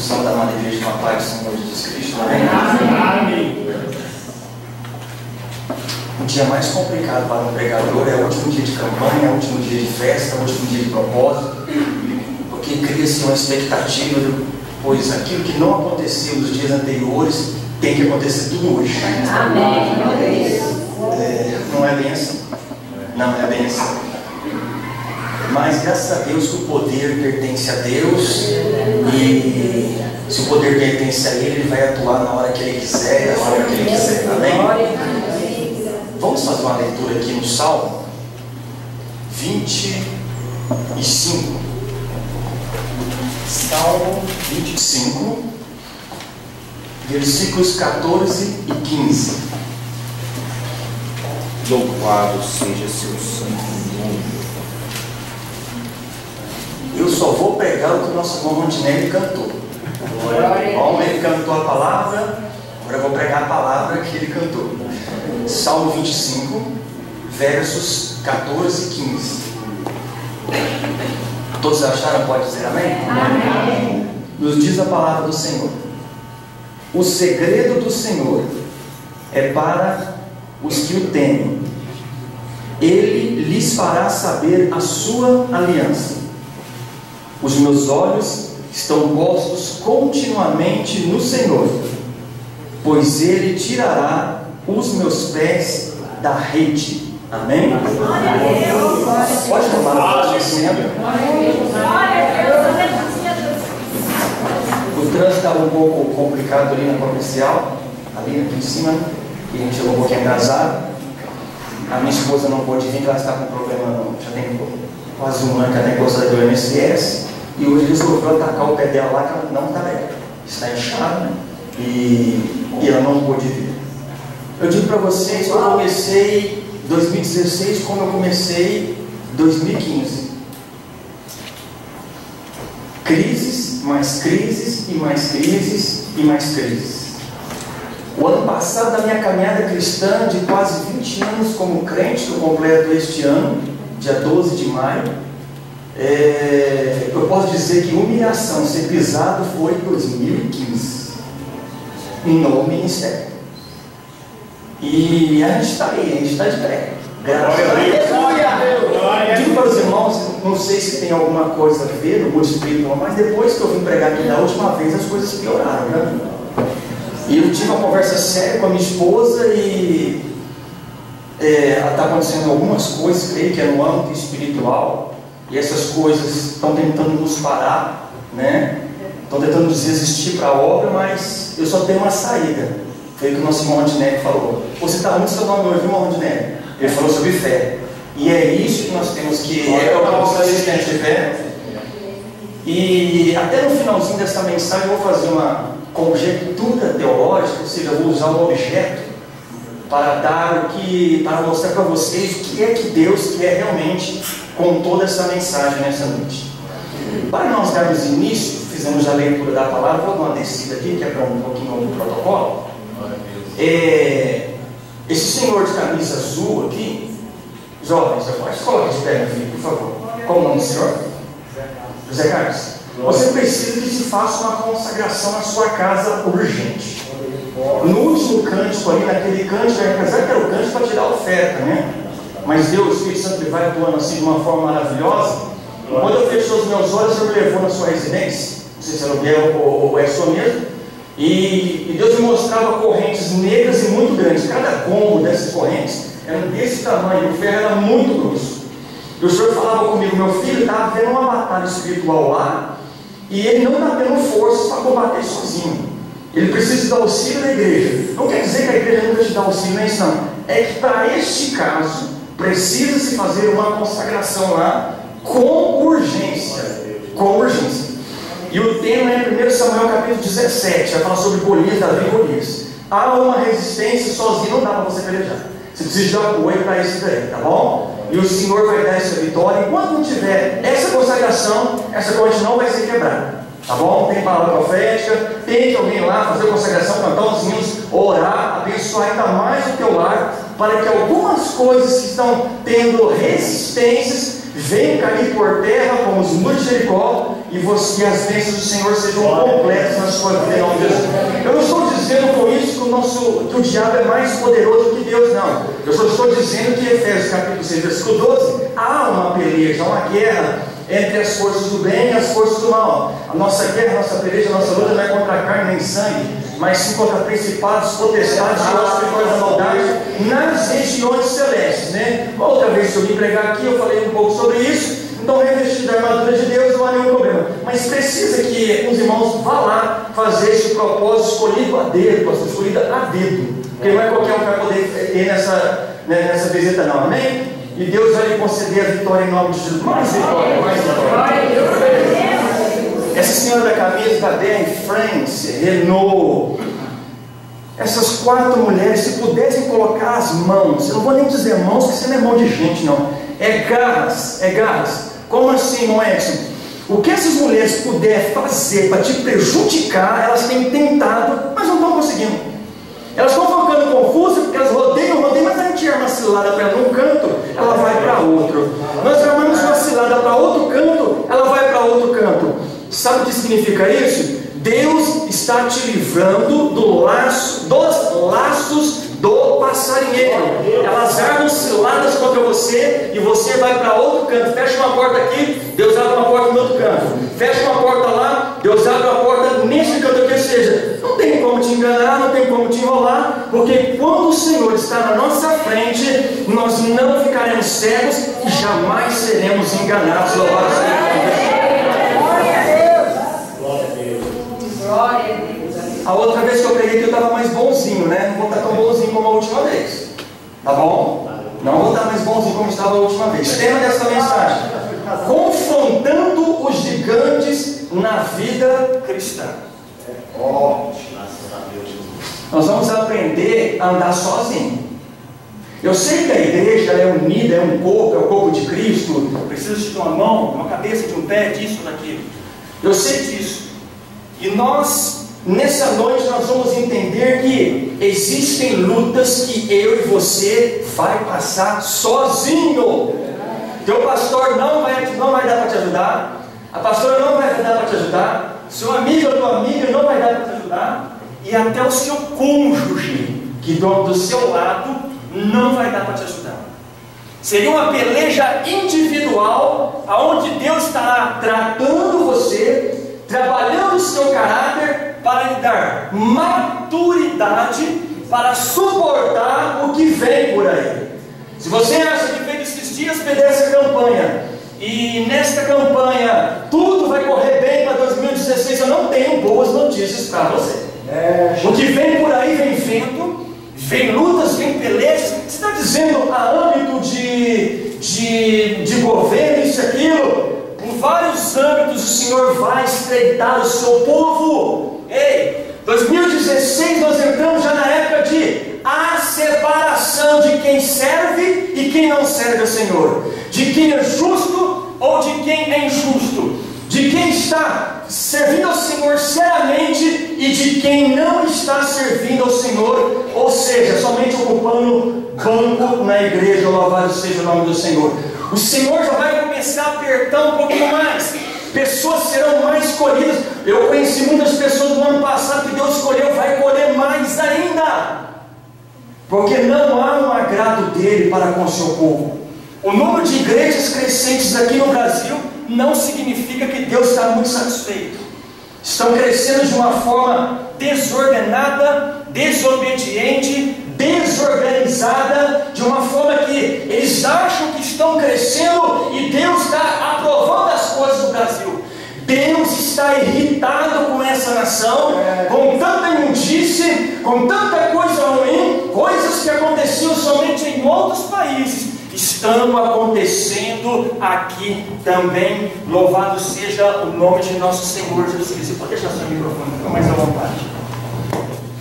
estão da amada igreja com a paz do Senhor Jesus Cristo. Amém? Amém. O dia mais complicado para um pregador é o último dia de campanha, é o último dia de festa, é o último dia de propósito, porque cria-se uma expectativa, pois aquilo que não aconteceu nos dias anteriores tem que acontecer tudo hoje. Amém. Não é bem assim. Não é bem assim. Mas graças a Deus que o poder pertence a Deus, e se o poder pertence a Ele, Ele vai atuar na hora que Ele quiser, na hora que Ele quiser. Amém? Vamos fazer uma leitura aqui no Salmo 25. Salmo 25, versículos 14 e 15. Louvado seja seu santo nome. Eu só vou pegar o que o nosso irmão Montenegro cantou. Como ele cantou a palavra, agora eu vou pregar a palavra que ele cantou. Salmo 25, versos 14 e 15. Todos acharam? Pode dizer amém? Amém. Nos diz a palavra do Senhor: o segredo do Senhor é para os que o temem. Ele lhes fará saber a sua aliança. Os meus olhos estão postos continuamente no Senhor, pois Ele tirará os meus pés da rede. Amém? Pode tomar a palavra sempre. O trânsito estava um pouco complicado ali na comercial, ali aqui em cima, e a gente chegou um pouquinho atrasado. A minha esposa não pôde vir, ela está com problema, já tem quase um ano que ela está encostada do MSS, e hoje resolveu atacar o pé dela lá, que ela não está bem, está inchada, né? E ela não pôde vir. Eu digo para vocês que eu comecei 2016 como eu comecei 2015. Crises, mais crises, e mais crises, e mais crises. O ano passado, da minha caminhada cristã de quase 20 anos como crente, que eu completo este ano, dia 12 de maio, eu posso dizer que humilhação, ser pisado, foi em 2015, no ministério. E a gente está aí, a gente está de pé. Graças a Deus. Digo para os irmãos, não sei se tem alguma coisa a ver no mundo espiritual, mas depois que eu vim pregar aqui da última vez, as coisas pioraram, né? E eu tive uma conversa séria com a minha esposa e está acontecendo algumas coisas, creio que é no âmbito espiritual, e essas coisas estão tentando nos parar, né? Estão tentando nos resistir para a obra, mas eu só tenho uma saída. Foi o que o nosso irmão Montenegro falou. Você está onde seu nome hoje, irmão Montenegro? Ele falou sobre fé. E é isso que nós temos que colocar nossa assistente de fé. E até no finalzinho dessa mensagem eu vou fazer uma conjectura teológica, ou seja, eu vou usar um objeto para mostrar para vocês o que é que Deus quer realmente com toda essa mensagem nessa noite. Para nós darmos início, fizemos a leitura da palavra, vou dar uma descida aqui, que é para um pouquinho do protocolo. Esse senhor de camisa azul aqui, jovens, pode colocar de pé, meu filho, por favor. Qual o nome do senhor? José Carlos. Você precisa que se faça uma consagração na sua casa urgente. No último cântico ali, naquele cântico, apesar que era o cântico para tirar a oferta, né? Mas Deus, o Espírito Santo, ele vai atuando assim de uma forma maravilhosa. Quando eu fechei os meus olhos, ele me levou na sua residência, não sei se é aluguel ou é sua mesmo, e Deus me mostrava correntes negras e muito grandes. Cada combo dessas correntes era desse tamanho, o ferro era muito grosso. E o Senhor falava comigo: meu filho, está havendo uma batalha espiritual lá, e ele não está tendo forças para combater sozinho. Ele precisa do auxílio da igreja. Não quer dizer que a igreja nunca te dá auxílio, não é isso não. É que para este caso, precisa-se fazer uma consagração lá com urgência. Com urgência. E o tema é 1 Samuel capítulo 17, vai falar sobre Golias, Davi e Golias. Há uma resistência, sozinho não dá para você pelejar. Você precisa de apoio para isso daí, tá bom? E o Senhor vai dar essa vitória. Enquanto não tiver essa consagração, essa corrente não vai ser quebrada, tá bom? Tem palavra profética, tem que alguém lá fazer a consagração, cantar os hinos, orar, abençoar ainda mais o teu lar, para que algumas coisas que estão tendo resistências venham cair por terra como os muros de Jericó, e as bênçãos do Senhor sejam completas na sua vida, em nome de Jesus. Eu não estou dizendo com isso que o diabo é mais poderoso que Deus, não. Eu só estou dizendo que Efésios capítulo 6, versículo 12, há uma peleja, uma guerra entre as forças do bem e as forças do mal. A nossa guerra, a nossa peleja, a nossa luta não é contra a carne nem sangue, mas sim contra principados, potestades e outras pessoas da maldade nas regiões celestes, né? Outra vez que eu vim pregar aqui, eu falei um pouco sobre isso. Então, revestido da armadura de Deus, não há nenhum problema. Mas precisa que os irmãos vá lá fazer esse propósito escolhido a dedo, pastor, escolhido a dedo. Porque não é qualquer um que vai poder ir nessa visita, não. Amém? E Deus vai lhe conceder a vitória em nome de Jesus. Mais vitória, mais vitória. Essa senhora da camisa da BR France, Renault, essas 4 mulheres, se pudessem colocar as mãos, eu não vou nem dizer mãos, porque você não é mão de gente, não. É garras. Como assim, irmão Edson? O que essas mulheres puderem fazer para te prejudicar, elas têm tentado, mas não estão conseguindo. Elas estão ficando confusas, porque elas rodeiam, mas a gente arma uma cilada para ela num canto, ela vai para outro. Nós armamos uma cilada para outro canto, ela vai para outro canto. Sabe o que significa isso? Deus está te livrando dos laços do passarinheiro. Elas armam ciladas contra você e você vai para outro canto. Fecha uma porta aqui, Deus abre uma porta no outro canto. Fecha uma porta lá, Deus abre uma porta neste canto aqui. Ou seja, não tem como te enganar, não tem como te enrolar, porque quando o Senhor está na nossa frente, nós não ficaremos cegos e jamais seremos enganados. Louvado seja Deus. A outra vez que eu preguei, eu estava mais bonzinho, né? Não vou estar tão bonzinho como a última vez. Tá bom? Não vou estar mais bonzinho como estava a última vez. O tema dessa mensagem: confrontando os gigantes na vida cristã. Nós vamos aprender a andar sozinho. Eu sei que a igreja é unida, é um corpo, é o corpo de Cristo. Precisa de uma mão, uma cabeça, de um pé, disso, daquilo. Eu sei disso. E nessa noite nós vamos entender que existem lutas que eu e você vai passar sozinho. Teu pastor não vai dar para te ajudar, a pastora não vai dar para te ajudar, seu amigo ou tua amiga não vai dar para te ajudar, e até o seu cônjuge, que do seu lado, não vai dar para te ajudar. Seria uma peleja individual, onde Deus estará tratando você, trabalhando o seu caráter, para lhe dar maturidade para suportar o que vem por aí. Se você acha que fez esses dias perder essa campanha, e nesta campanha tudo vai correr bem para 2016, eu não tenho boas notícias para você. O que vem por aí vem vento, vem lutas, vem pelejas. Você está dizendo a âmbito de governo, isso e aquilo. Em vários âmbitos o Senhor vai estreitar o seu povo. Ei, 2016 nós entramos já na época de a separação de quem serve e quem não serve ao Senhor, de quem é justo ou de quem é injusto, de quem está servindo ao Senhor seriamente e de quem não está servindo ao Senhor, ou seja, somente ocupando banco na igreja. Louvado seja o nome do Senhor. O Senhor já vai começar a apertar um pouquinho mais. Pessoas serão mais escolhidas. Eu conheci muitas pessoas no ano passado que Deus escolheu, vai colher mais ainda, porque não há um agrado dele para com o seu povo. O número de igrejas crescentes aqui no Brasil não significa que Deus está muito satisfeito. Estão crescendo de uma forma desordenada, desobediente, desorganizada, de uma forma que eles acham que estão crescendo e Deus está aprovando as coisas do Brasil. Deus está irritado com essa nação, com tanta imundície, com tanta coisa ruim, coisas que aconteciam somente em outros países, estão acontecendo aqui também. Louvado seja o nome de nosso Senhor Jesus Cristo. Pode deixar seu microfone, fica mais à vontade.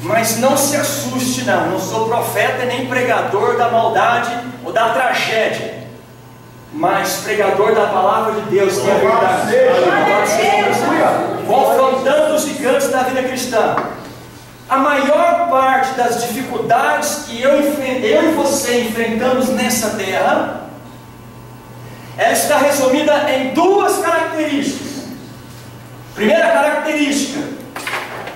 Mas não se assuste, não sou profeta nem pregador da maldade ou da tragédia, mas pregador da palavra de Deus, que é a verdade. Confrontando os gigantes da vida cristã. A maior parte das dificuldades que eu e você enfrentamos nessa terra ela está resumida em duas características. Primeira característica: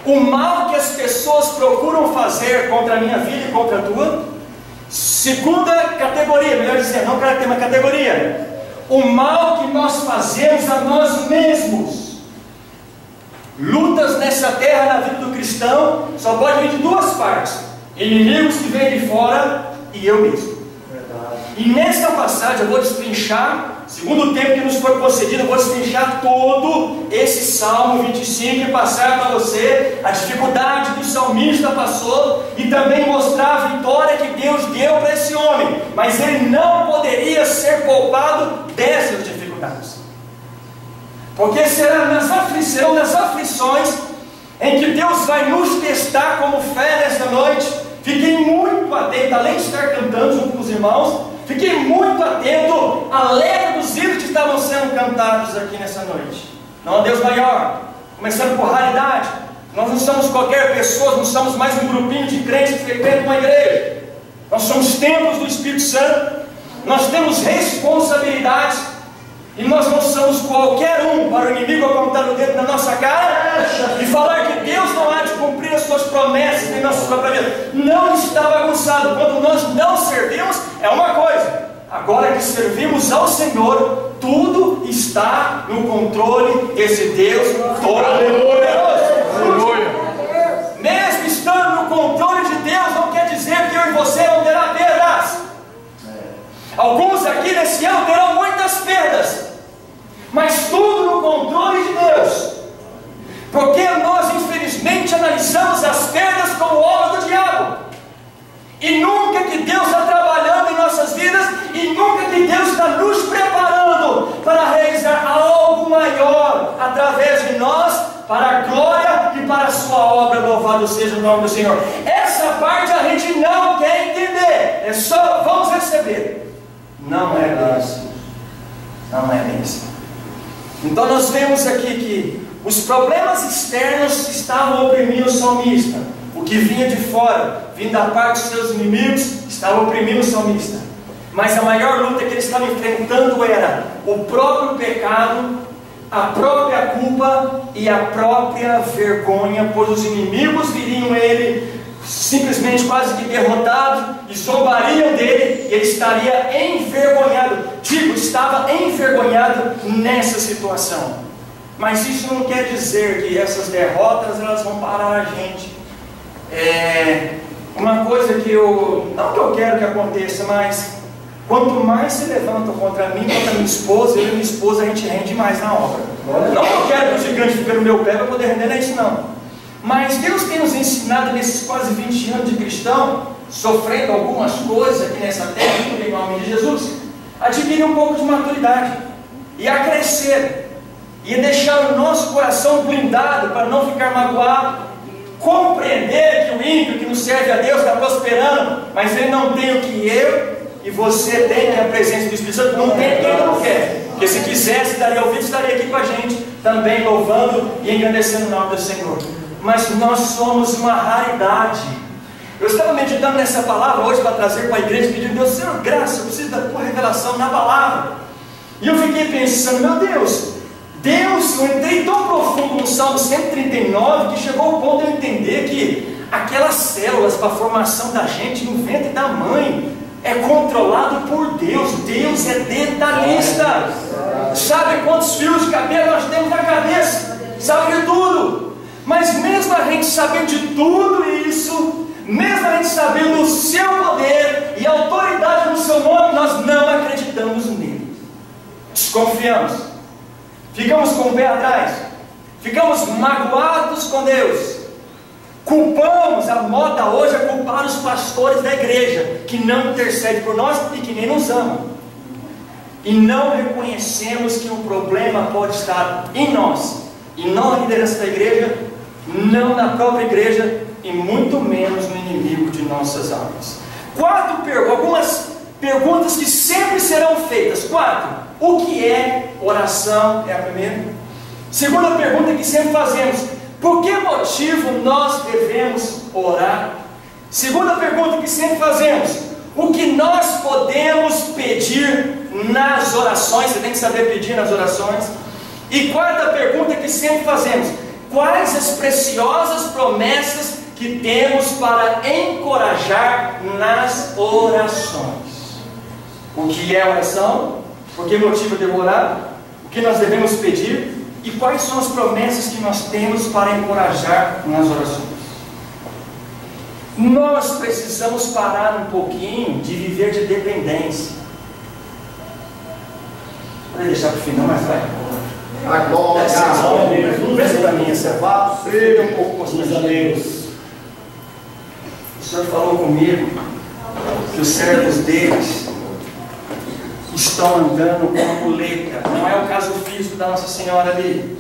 o mal que as pessoas procuram fazer contra a minha vida e contra a tua. Segunda categoria, melhor dizendo, não caráter, mas categoria: o mal que nós fazemos a nós mesmos. Lutas nessa terra, na vida do cristão, só pode vir de duas partes: inimigos que vêm de fora e eu mesmo. E nesta passagem eu vou destrinchar, segundo o tempo que nos foi concedido, eu vou destrinchar todo esse Salmo 25 e passar para você a dificuldade que o salmista passou e também mostrar a vitória que Deus deu para esse homem. Mas ele não poderia ser poupado dessas dificuldades, porque serão nas aflições em que Deus vai nos testar como fé nesta noite. Fiquei muito atento, além de estar cantando junto com os irmãos, fiquei muito atento à letra dos hinos que estavam sendo cantados aqui nessa noite. Não há Deus maior, começando por raridade. Nós não somos qualquer pessoa, não somos mais um grupinho de crentes que frequentam uma igreja. Nós somos templos do Espírito Santo, nós temos responsabilidades, e nós não somos qualquer um para o inimigo apontar o dedo na nossa cara e falar que Deus não há de cumprir as suas promessas em nossas próprias vidas. Não está bagunçado. Quando nós não servimos é uma coisa, agora que servimos ao Senhor, tudo está no controle desse Deus todo-poderoso. Mesmo estando no controle de Deus, não quer dizer que eu e você não terá perdas. Alguns aqui nesse ano terão muitas perdas, mas tudo no controle de Deus, porque nós infelizmente analisamos as perdas como obra do diabo, e nunca que Deus está trabalhando em nossas vidas, e nunca que Deus está nos preparando para realizar algo maior através de nós, para a glória e para a sua obra. Louvado seja o nome do Senhor. Essa parte a gente não quer entender, é só vamos receber. Não é bem assim. Não é bem assim. Então nós vemos aqui que os problemas externos estavam oprimindo o salmista. O que vinha de fora, vindo da parte dos seus inimigos, estava oprimindo o salmista. Mas a maior luta que ele estava enfrentando era o próprio pecado, a própria culpa e a própria vergonha, pois os inimigos viriam ele simplesmente quase que derrotado e zombariam dele, e ele estaria envergonhado. Digo, estava envergonhado nessa situação. Mas isso não quer dizer que essas derrotas elas vão parar a gente. Uma coisa que não que eu quero que aconteça, mas quanto mais se levantam contra mim, contra minha esposa, eu e minha esposa, a gente rende mais na obra. Não que eu quero que o gigante fique no meu pé para poder render, não é isso não. Mas Deus tem nos ensinado nesses quase 20 anos de cristão, sofrendo algumas coisas aqui nessa terra, em nome de Jesus, adquirir um pouco de maturidade e a crescer, e deixar o nosso coração blindado para não ficar magoado, compreender que o ímpio que não serve a Deus está prosperando, mas ele não tem o que eu e você tem, que é a presença do Espírito Santo. Não tem quem ele não quer, porque se quisesse, daria ouvido, estaria aqui com a gente, também louvando e engrandecendo o nome do Senhor. Mas nós somos uma raridade. Eu estava meditando nessa palavra hoje para trazer para a igreja, pedindo: Deus, Senhor, graça, eu preciso da tua revelação na palavra. E eu fiquei pensando: meu Deus, eu entrei tão profundo no Salmo 139 que chegou ao ponto de eu entender que aquelas células para a formação da gente no ventre da mãe é controlado por Deus. Deus é detalhista. Sabe quantos fios de cabelo nós temos na cabeça? Sabe de tudo. Mas mesmo a gente sabendo de tudo isso, mesmo a gente sabendo do seu poder e autoridade no seu nome, nós não acreditamos nele. Desconfiamos, ficamos com o pé atrás, ficamos magoados com Deus, culpamos. A moda hoje é culpar os pastores da igreja, que não intercedem por nós e que nem nos amam, e não reconhecemos que o problema pode estar em nós, e não na liderança da igreja, não na própria igreja, e muito menos no inimigo de nossas almas. Algumas perguntas que sempre serão feitas. 4. O que é oração? É a primeira. Segunda pergunta que sempre fazemos: por que motivo nós devemos orar? Segunda pergunta que sempre fazemos: o que nós podemos pedir nas orações. Você tem que saber pedir nas orações. E quarta pergunta que sempre fazemos: quais as preciosas promessas que temos para encorajar nas orações? O que é oração? Por que motivo de orar? O que nós devemos pedir? E quais são as promessas que nós temos para encorajar nas orações? Nós precisamos parar um pouquinho de viver de dependência. Vou deixar para o final, mas vai. Presta para mim essa papo. Fica um pouco constrangido. O Senhor falou comigo que os servos deles estão andando com uma muleta. Não é o caso físico da Nossa Senhora ali.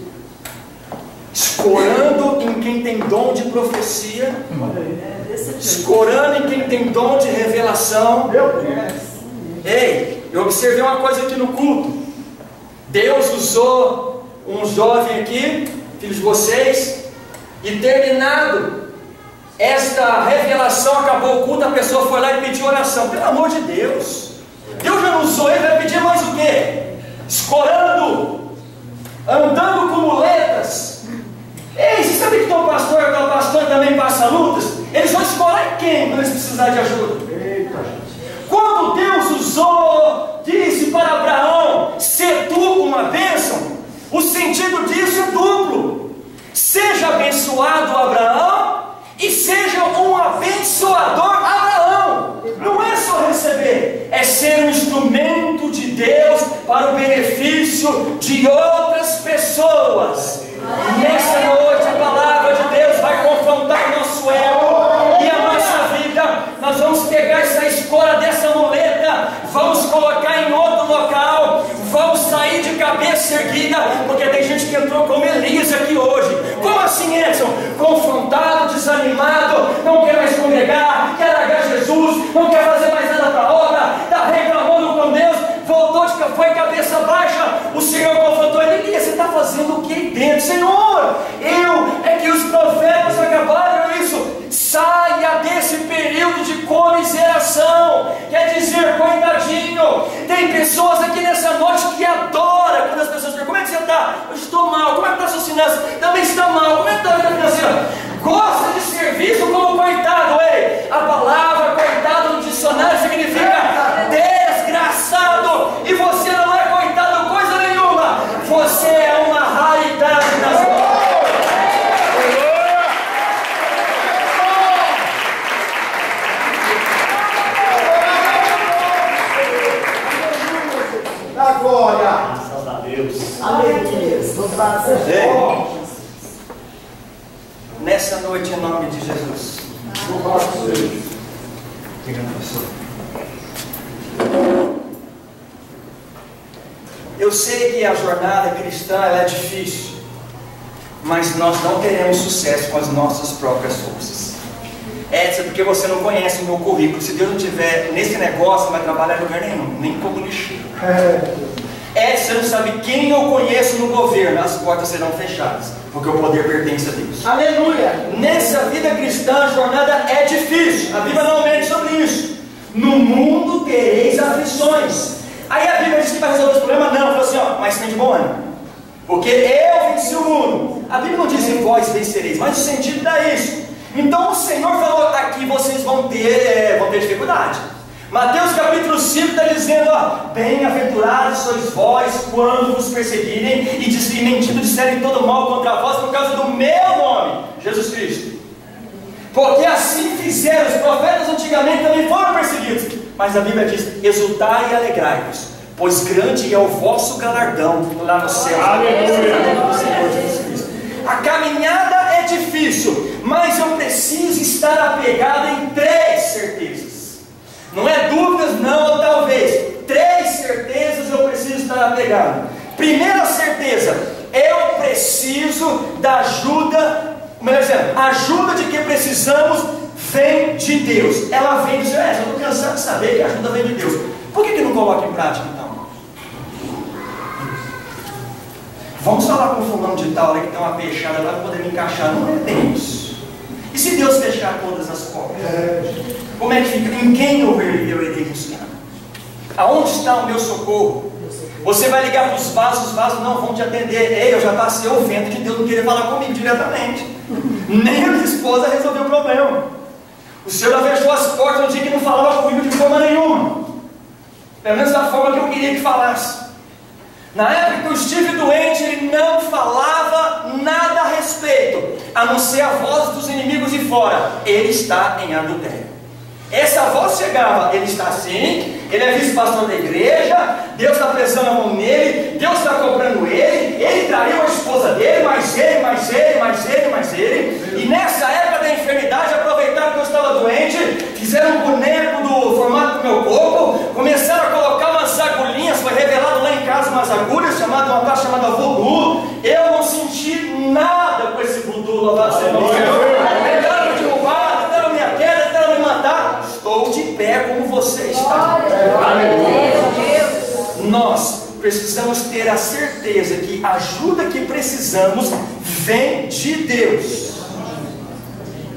Escorando em quem tem dom de profecia, escorando em quem tem dom de revelação. Ei, eu observei uma coisa aqui no culto. Deus usou um jovem aqui, filho de vocês, e terminado esta revelação, acabou o culto, a pessoa foi lá e pediu oração. Pelo amor de Deus, Deus já não usou ele, vai pedir mais o quê? Escorando, andando com muletas. Ei, você sabe que teu pastor também passa lutas? Eles vão escorar quem quando eles precisarem de ajuda? Quando Deus usou, disse para Abraão: ser tu uma bênção, o sentido disso é duplo. Seja abençoado Abraão e seja um abençoador Abraão. Não é só receber, é ser um instrumento de Deus para o benefício de outras pessoas. Nessa noite a palavra de Deus vai confrontar o nosso ego e a nossa vida. Nós vamos pegar essa escora dessa muleta, vamos colocar em outro local, vamos sair de cabeça erguida, porque tem gente que entrou como Elias aqui hoje. Como assim, Edson? Confrontado, desanimado, não quer mais congregar, quer largar Jesus, não quer fazer mais nada para a obra, está reclamando com Deus, voltou, foi cabeça baixa. O Senhor confrontou ele: Elias, você está fazendo o que aí dentro? Senhor, é que os profetas acabaram isso. Saia desse período de comiseração. Quer dizer, coitadinho, tem pessoas aqui nessa noite que adoram quando as pessoas perguntam: como é que você está? Eu estou mal. Como é que está a sua finança? Também está mal. Como é que está a vida financeira? Gosta de serviço como coitado. Ei, a palavra coitado no dicionário significa desgraçado. E você não é coitado coisa nenhuma. Você é uma raridade nas mãos. Glória! Graças a Deus. Aleluia! Louvado seja Deus! Nessa noite, em nome de Jesus. Louvado seja. Eu sei que a jornada cristã ela é difícil, mas nós não teremos sucesso com as nossas próprias forças. Edson, porque você não conhece o meu currículo. Se Deus não tiver nesse negócio, não vai trabalhar em lugar nenhum, nem como lixeiro. Edson, você não sabe quem eu conheço no governo. As portas serão fechadas, porque o poder pertence a Deus. Aleluia! Nessa vida cristã, a jornada é difícil. A Bíblia não mente sobre isso. No mundo tereis aflições. Aí a Bíblia diz que vai resolver esse problema? Não, falou assim: ó, mas tem de bom ânimo, porque eu venci o mundo. A Bíblia não diz que vós vencereis, mas o sentido dá isso. Então o Senhor falou: aqui vocês vão ter dificuldade. Mateus capítulo 5 está dizendo: ó, bem-aventurados sois vós quando vos perseguirem e mentindo disserem todo mal contra vós por causa do meu nome, Jesus Cristo. Porque assim fizeram os profetas antigamente, também foram perseguidos. Mas a Bíblia diz: exultai e alegrai-vos, pois grande é o vosso galardão lá no céu. A caminhada é difícil, mas eu preciso estar apegado em 3 certezas. Não é dúvidas, não, ou talvez. 3 certezas eu preciso estar apegado. Primeira certeza: eu preciso da ajuda. Melhor dizendo, a ajuda de que precisamos vem de Deus. Ela vem do Senhor. Já estou cansado de saber que a ajuda vem de Deus. Por que não coloca em prática então? Vamos falar com o fulano de tal ali que tem uma peixada lá para poder me encaixar. Não é bem isso. E se Deus fechar todas as portas? Como é que fica? Em quem eu irei buscar? Aonde está o meu socorro? Você vai ligar para os vasos não vão te atender. Ei, eu já passei o vento de Deus não querer falar comigo diretamente. Nem a minha esposa resolveu o problema. O Senhor já fechou as portas no dia que não falava comigo de forma nenhuma. Pelo menos da forma que eu queria que falasse. Na época que eu estive doente, ele não falava nada a respeito, a não ser a voz dos inimigos de fora. Ele está em adultério. Essa voz chegava, ele está assim, ele é vice-pastor da igreja, Deus está prestando a mão nele, Deus está cobrando ele traiu a esposa dele, mais ele. E nessa época da enfermidade, aproveitaram que eu estava doente, fizeram um boneco do formato do meu corpo, começaram a colocar umas agulhinhas, foi revelado lá em casa umas agulhas, uma parte chamada voodoo. Eu não senti nada com esse voodoo, louvado seja o Senhor. Tentaram me derrubar, tentaram minha queda, tentaram me matar. Estou de pé como você está. Nós precisamos ter a certeza que a ajuda que precisamos vem de Deus.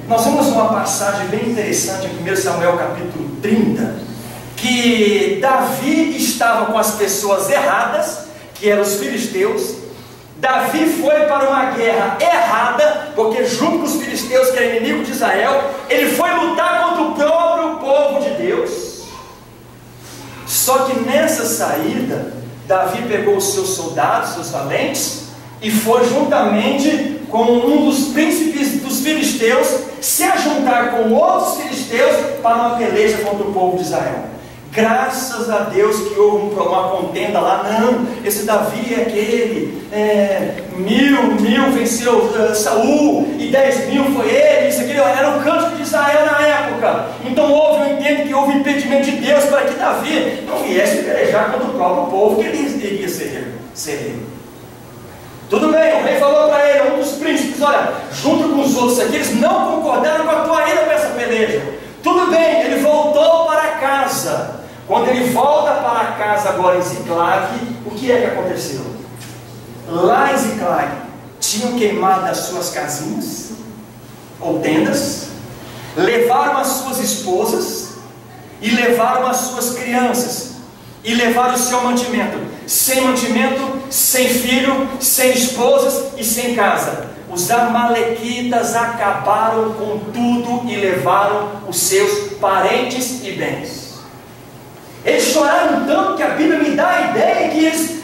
Nós vemos uma passagem bem interessante em 1 Samuel capítulo 30, que Davi estava com as pessoas erradas, que eram os filisteus. Davi foi para uma guerra errada, porque junto com os filisteus, que era inimigo de Israel, ele foi lutar contra o próprio povo de Deus. Só que nessa saída, Davi pegou os seus soldados, seus valentes, e foi juntamente com um dos príncipes dos filisteus se ajuntar com outros filisteus para uma peleja contra o povo de Israel. Graças a Deus que houve uma contenda lá. Não, esse Davi é aquele, 1000 venceu Saul, e 10.000 foi ele, isso aqui era o cântico de Israel na época. Então eu entendo que houve impedimento de Deus para que Davi não viesse pelejar contra o próprio povo, que ele iria ser ele. Tudo bem, o rei falou para ele, um dos príncipes: olha, junto com os outros aqui, eles não concordaram com a tua ida para essa peleja. Tudo bem, ele voltou para casa. Quando ele volta para casa agora em Ziclag, o que é que aconteceu? Lá em Ziclag, tinham queimado as suas casinhas, ou tendas, levaram as suas esposas, e levaram as suas crianças, e levaram o seu mantimento, sem filho, sem esposas e sem casa. Os amalequitas acabaram com tudo e levaram os seus parentes e bens. Eles choraram tanto que a Bíblia me dá a ideia que eles,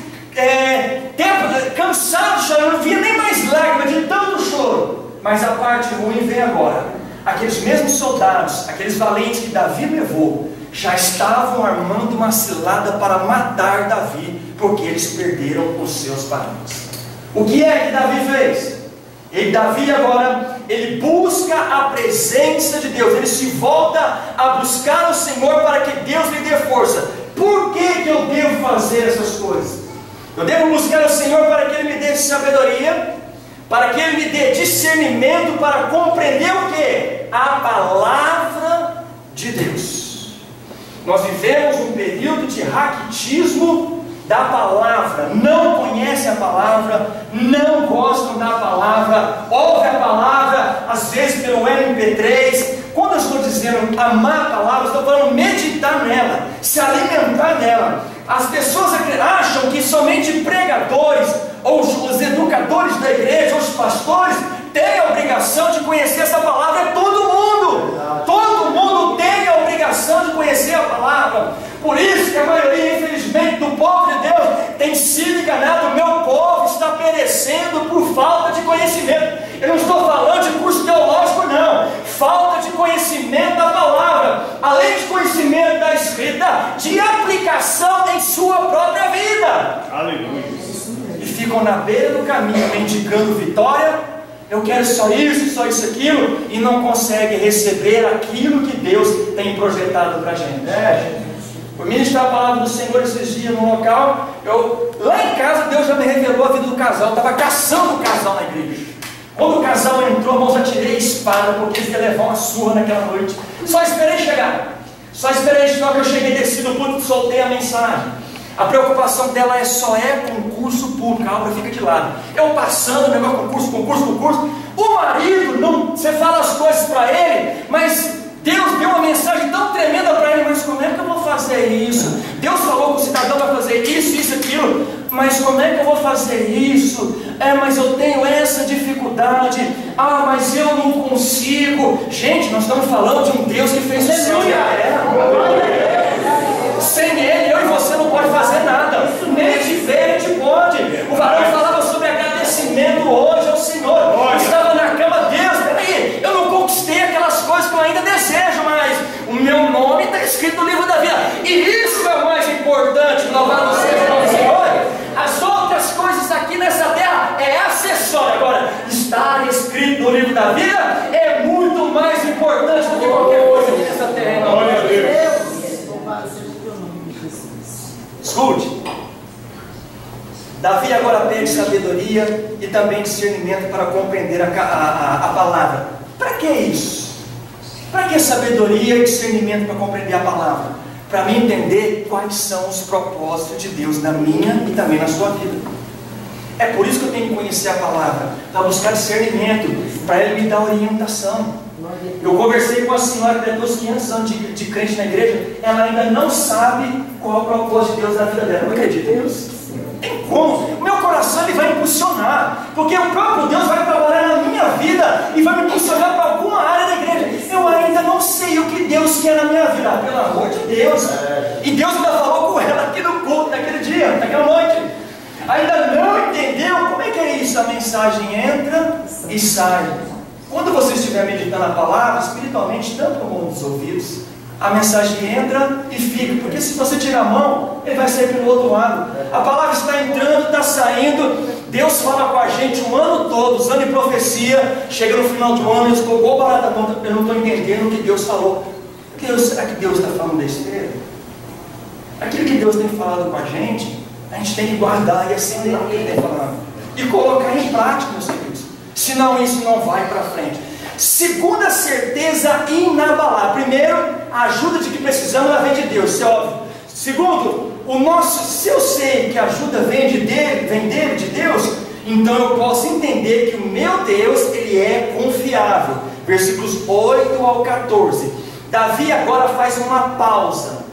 cansados de chorar, não via nem mais lágrimas de tanto choro. Mas a parte ruim vem agora. Aqueles mesmos soldados, aqueles valentes que Davi levou, já estavam armando uma cilada para matar Davi, porque eles perderam os seus parentes. O que é que Davi fez? Davi agora, ele busca a presença de Deus, ele se volta a buscar o Senhor para que Deus lhe dê força. Por que eu devo fazer essas coisas? Eu devo buscar o Senhor para que Ele me dê sabedoria, para que Ele me dê discernimento para compreender o que? A palavra de Deus. Nós vivemos um período de raquitismo da palavra, não conhecem a palavra, não gostam da palavra, ouvem a palavra, às vezes pelo MP3. Quando eu estou dizendo amar a palavra, estou falando meditar nela, se alimentar nela. As pessoas acham que somente pregadores, ou os educadores da igreja, ou os pastores, têm a obrigação de conhecer essa palavra. É todo mundo tem a obrigação de conhecer a palavra. Por isso que a maioria, infelizmente, do povo de Deus tem sido enganado. O meu povo está perecendo por falta de conhecimento. Eu não estou falando de curso teológico, não. Falta de conhecimento da palavra, além de conhecimento da escrita, de aplicação em sua própria vida. Aleluia. E ficam na beira do caminho mendigando vitória. Eu quero só isso, aquilo, e não conseguem receber aquilo que Deus tem projetado para a gente. Por ministrar a palavra do Senhor esses dias no local, lá em casa Deus já me revelou a vida do casal. Eu estava caçando o casal na igreja. Quando o casal entrou, irmãos, eu tirei a espada, porque eles iam levar uma surra naquela noite. Só esperei chegar. Só que eu cheguei descido do púlpito, soltei a mensagem. A preocupação dela só é concurso público, a obra fica de lado. Eu passando, negócio concurso. O marido, não, você fala as coisas para ele, mas Deus deu uma mensagem tão tremenda para ele, mas como é que eu vou fazer isso? Deus falou que o cidadão vai fazer isso, aquilo, mas como é que eu vou fazer isso? Mas eu tenho essa dificuldade, mas eu não consigo. Gente, nós estamos falando de um Deus que fez o céu e a terra. Sem Ele, eu e você não pode fazer nada. Nem de ver, a gente pode. O varão falava sobre agradecimento hoje ao Senhor. Eu estava na cama, Deus, peraí, eu não conquistei aquelas coisas que eu ainda desejo, mas o meu nome está escrito no livro da vida. E isso é o mais importante. Louvado seja o nome do Senhor. As outras coisas aqui nessa terra é acessório. Agora, estar escrito no livro da vida é muito mais importante do que qualquer coisa aqui nessa terra. Glória a Deus. Escute, Davi agora pede sabedoria e também discernimento para compreender a palavra. Para que isso? Para que sabedoria e discernimento para compreender a palavra? Para mim entender quais são os propósitos de Deus na minha e também na sua vida. É por isso que eu tenho que conhecer a palavra, para buscar discernimento, para Ele me dar orientação. Eu conversei com a senhora que depois de 500 anos de crente na igreja, ela ainda não sabe qual é o propósito de Deus na vida dela. Não acredita nisso? Tem como? O meu coração ele vai impulsionar, porque o próprio Deus vai trabalhar na minha vida e vai me impulsionar para alguma área da igreja. Eu ainda não sei o que Deus quer na minha vida, pelo amor de Deus. E Deus ainda falou com ela aqui no culto, naquele dia, naquela noite. Ainda não entendeu como é que é isso? A mensagem entra e sai. Quando você estiver meditando a palavra, espiritualmente, tanto no mundo dos ouvidos, a mensagem entra e fica, porque se você tirar a mão, ele vai sair pelo outro lado. A palavra está entrando, está saindo. Deus fala com a gente o ano todo, usando em profecia. Chega no final do ano, eu estou igual barata tonta, eu não estou entendendo o que Deus falou. Será que Deus está falando besteira? Aquilo que Deus tem falado com a gente tem que guardar e acender o que Ele tem falado e colocar em prática, meus queridos. Senão isso não vai para frente. Segunda certeza inabalável. Primeiro, a ajuda de que precisamos ela vem de Deus, isso é óbvio. Segundo, se eu sei que a ajuda vem dele, de Deus, então eu posso entender que o meu Deus, ele é confiável. Versículos 8 ao 14. Davi agora faz uma pausa,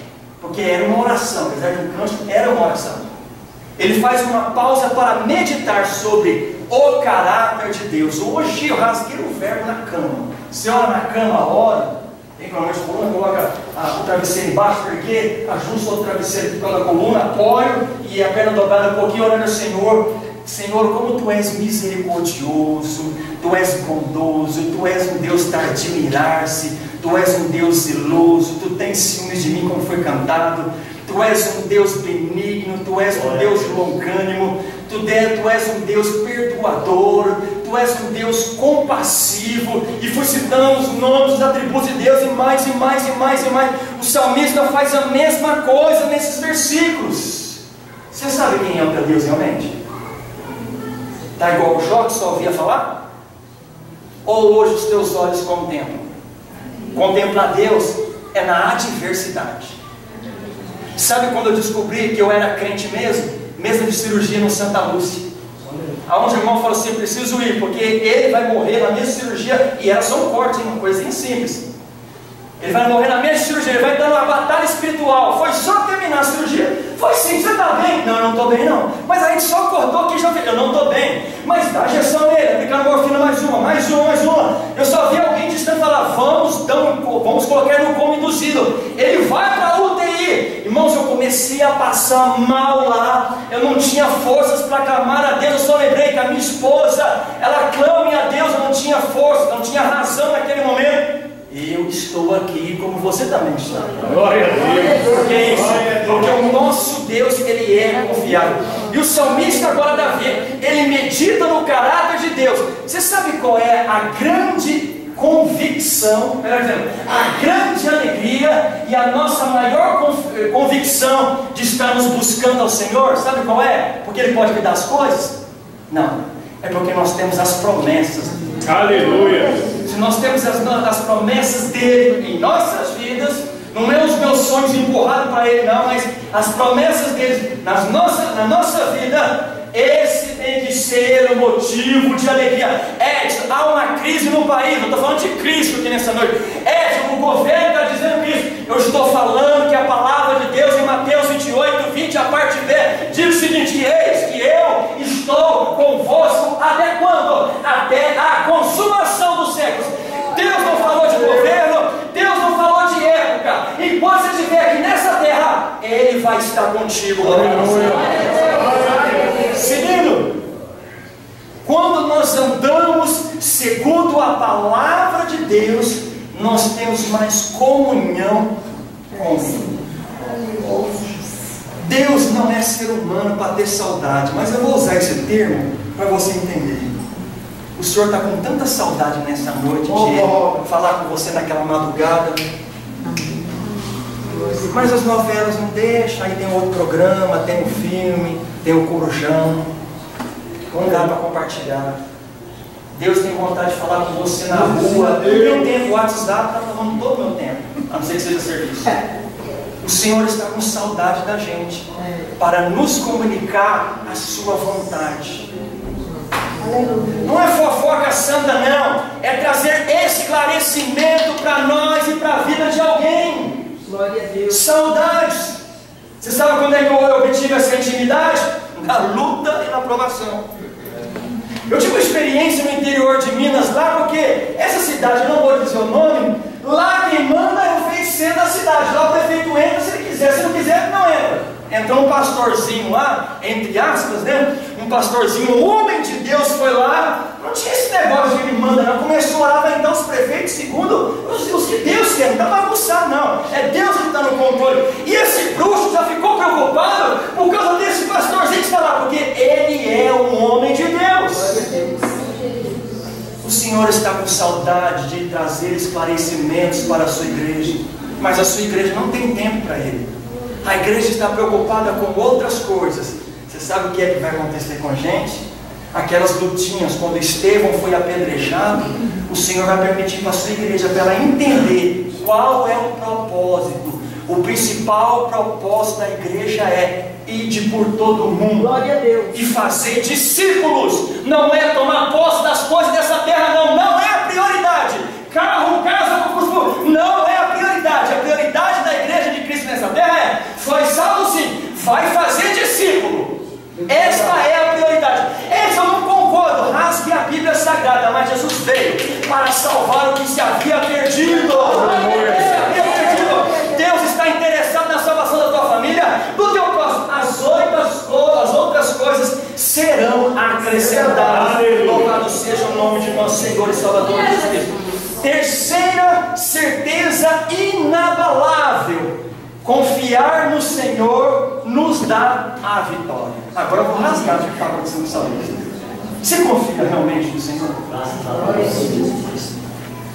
porque era uma oração, apesar de um cântico, era uma oração. Ele faz uma pausa para meditar sobre o caráter de Deus. Hoje eu rasguei o verbo na cama. Você ora na cama, ora, tem provavelmente coluna, coloca o travesseiro embaixo, porque ajusta o travesseiro pela coluna, apoio e a perna dobrada um pouquinho, orando ao Senhor. Senhor, como Tu és misericordioso, Tu és bondoso, Tu és um Deus para admirar-se, Tu és um Deus zeloso, Tu tens ciúmes de mim, como foi cantado. Tu és um Deus benigno, Tu és um Deus longânimo, Tu és um Deus perdoador, Tu és um Deus compassivo. E fui citando os nomes, os atributos de Deus, e mais. O salmista faz a mesma coisa nesses versículos. Você sabe quem é para Deus realmente? Está igual o Jó que só ouvia falar? Ou hoje os teus olhos contemplam? Contemplar Deus é na adversidade. Sabe quando eu descobri que eu era crente mesmo de cirurgia no Santa Lúcia, aonde o irmão falou assim, eu preciso ir, porque ele vai morrer na mesma cirurgia, e era só um corte, uma coisinha simples. Ele vai morrer na mesma cirurgia, ele vai dar uma batalha espiritual. Foi só terminar a cirurgia. Foi sim, você está bem? Não, eu não estou bem não. Mas a gente só cortou aqui, já fez. Eu não estou bem. Mas dá injeção nele, aplicar morfina, mais uma. Eu só vi alguém distante falar, vamos colocar ele no coma induzido. Ele vai para a UTI. Irmãos, eu comecei a passar mal lá. Eu não tinha forças para clamar a Deus. Eu só lembrei que a minha esposa, ela clame a Deus. Eu não tinha força, não tinha razão naquele momento. Eu estou aqui como você também está. Glória a Deus. Por que isso? Porque o nosso Deus, ele é confiável. E o salmista agora, Davi, ele medita no caráter de Deus. Você sabe qual é a grande convicção, a grande alegria e a nossa maior convicção de estarmos buscando ao Senhor? Sabe qual é? Porque Ele pode me dar as coisas? Não, é porque nós temos as promessas. Aleluia. Se nós temos as promessas dele em nossas vidas, Não é os meus sonhos empurrados para Ele, não, mas as promessas dele na nossa vida. Esse tem que ser o motivo de alegria. Edson, há uma crise no país. Eu estou falando de Cristo aqui nessa noite. Edson, o governo está dizendo isso. Eu estou falando que a palavra de Deus em Mateus 28, 20, a parte B, diz o seguinte: eis que eu estou convosco até quando? Até a consumação dos séculos. Deus não falou de governo, Deus não falou de época. Enquanto você estiver aqui nessa terra, Ele vai estar contigo. Seguindo, quando nós andamos segundo a palavra de Deus, nós temos mais comunhão com Ele. Deus não é ser humano para ter saudade, mas eu vou usar esse termo para você entender. O Senhor está com tanta saudade nessa noite de falar com você naquela madrugada. Mas as novelas não deixam, aí tem outro programa, tem um filme, tem o corujão. Não dá para compartilhar. Deus tem vontade de falar com você na rua. No meu tempo, o WhatsApp está falando todo o meu tempo, a não ser que seja serviço. O Senhor está com saudade da gente para nos comunicar a sua vontade. Não é fofoca santa, não. É trazer esclarecimento para nós e para a vida de alguém. Glória a Deus. Saudades. Você sabe quando é que eu obtive essa intimidade? Na luta e na provação. Eu tive uma experiência no interior de Minas lá, porque essa cidade, eu não vou dizer o nome, lá quem manda é o feiticeiro da cidade. Lá o prefeito entra se ele quiser, se não quiser, não entra. Entrou um pastorzinho lá, entre aspas, né? Um pastorzinho, um homem de Deus foi lá. Não tinha esse negócio de ele manda, não. Começou a orar, então os prefeitos, segundo os que Deus quer, não está bagunçado, não. É Deus que está no controle. E esse bruxo já ficou preocupado por causa desse pastorzinho que está lá, porque ele é um homem de Deus. O Senhor está com saudade de trazer esclarecimentos para a sua igreja, mas a sua igreja não tem tempo para ele. A igreja está preocupada com outras coisas. Você sabe o que é que vai acontecer com a gente? Aquelas lutinhas, quando Estevão foi apedrejado, o Senhor vai permitir para a sua igreja, para ela entender qual é o propósito. O principal propósito da igreja é ide por todo o mundo. Glória a Deus. E fazer discípulos. Não é tomar posse das coisas dessa terra, não. Não é a prioridade. Carro, casa, concurso, não é a prioridade. A prioridade da igreja de Cristo nessa terra é: foi salvo sim, vai fazer discípulo. Esta é a prioridade. Eu não concordo, rasgue a Bíblia Sagrada, mas Jesus veio para salvar o que se havia perdido. Deus está interessado na salvação da tua família, do teu próximo. As outras coisas serão acrescentadas. Louvado seja o nome de nosso Senhor e Salvador Jesus Cristo. Terceira certeza inabalável: confiar no Senhor nos dá a vitória. Agora eu vou rasgar o que está acontecendo com salvista. Você confia realmente no Senhor?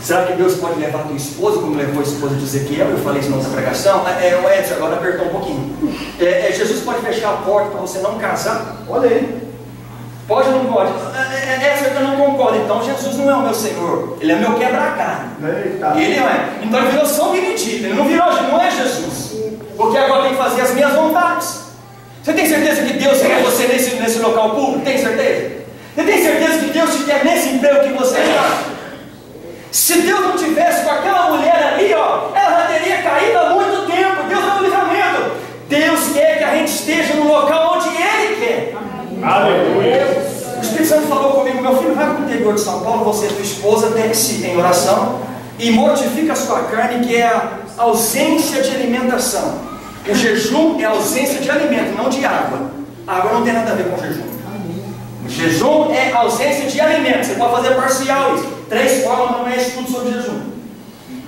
Será que Deus pode levar a tua esposa, como levou a esposa de Ezequiel? Eu falei isso na outra pregação. O Edson agora apertou um pouquinho. Jesus pode fechar a porta para você não casar? Olha aí. Pode ou não pode? Eu não concordo. Então Jesus não é o meu Senhor. Ele é meu quebra-galho. Ele não é. Então ele virou São Benedito. Ele não é Jesus. Porque agora tem que fazer as minhas vontades. Você tem certeza que Deus quer você nesse local público? Tem certeza? Você tem certeza que Deus te quer nesse emprego que você está? Se Deus não tivesse com aquela mulher ali, ela já teria caído há muito tempo. Deus é o livramento. Deus quer que a gente esteja no local onde Ele quer. Aleluia. O Espírito Santo falou comigo: meu filho, vai para o interior de São Paulo, você e tua esposa, desce em oração e mortifica a sua carne, que é a ausência de alimentação. O jejum é a ausência de alimento, não de água. A água não tem nada a ver com jejum. O jejum é ausência de alimento. Você pode fazer parcial isso. 3 formas, não é estudo sobre jejum.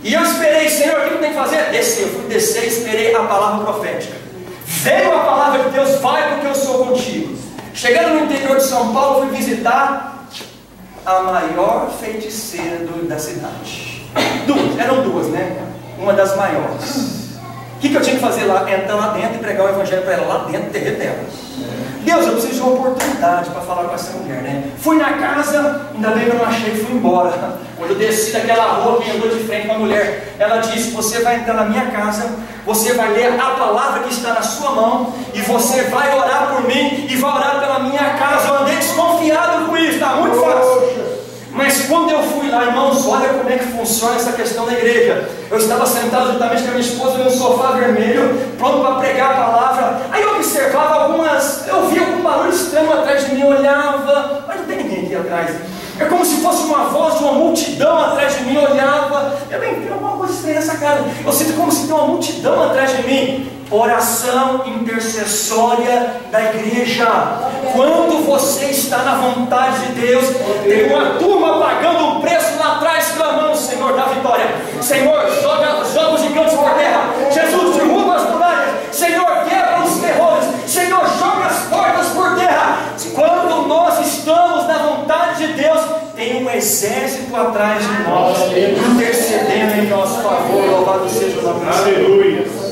E eu esperei: Senhor, o que eu tenho que fazer? Descer. Eu fui descer e esperei a palavra profética. Veio a palavra de Deus: vai porque eu sou contigo. Chegando no interior de São Paulo, fui visitar a maior feiticeira da cidade. Eram duas, né? Uma das maiores. O que eu tinha que fazer lá? Entrar lá dentro e pregar o evangelho para ela lá dentro do terreiro dela. Deus, eu eu preciso de uma oportunidade para falar com essa mulher, né? Fui na casa, ainda bem que eu não achei e fui embora. Quando eu desci daquela rua, quem andou de frente com a mulher, ela disse: você vai entrar na minha casa, você vai ler a palavra que está na sua mão, e você vai orar por mim, e vai orar pela minha casa. Eu andei desconfiado com isso, está muito fácil. Mas quando eu fui lá, irmãos, olha como é que funciona essa questão da igreja. Eu estava sentado juntamente com a minha esposa num sofá vermelho, pronto para pregar a palavra. Aí eu observava eu via algum barulho estranho atrás de mim, olhava, mas não tem ninguém aqui atrás. É como se fosse uma voz de uma multidão atrás de mim, olhava. Eu bem, tem alguma coisa estranha nessa casa. Eu sinto como se tem uma multidão atrás de mim. Oração intercessória da igreja. Quando você está na vontade de Deus, tem uma turma pagando um preço lá atrás, clamando: Senhor, dá vitória. Senhor, joga os gigantes por terra. Jesus, derruba as muralhas. Senhor, quebra os terrores. Senhor, joga as portas por terra. Quando nós estamos na vontade de Deus, tem um exército atrás de nós, intercedendo em nosso favor. Louvado seja o nome do Senhor. Aleluia.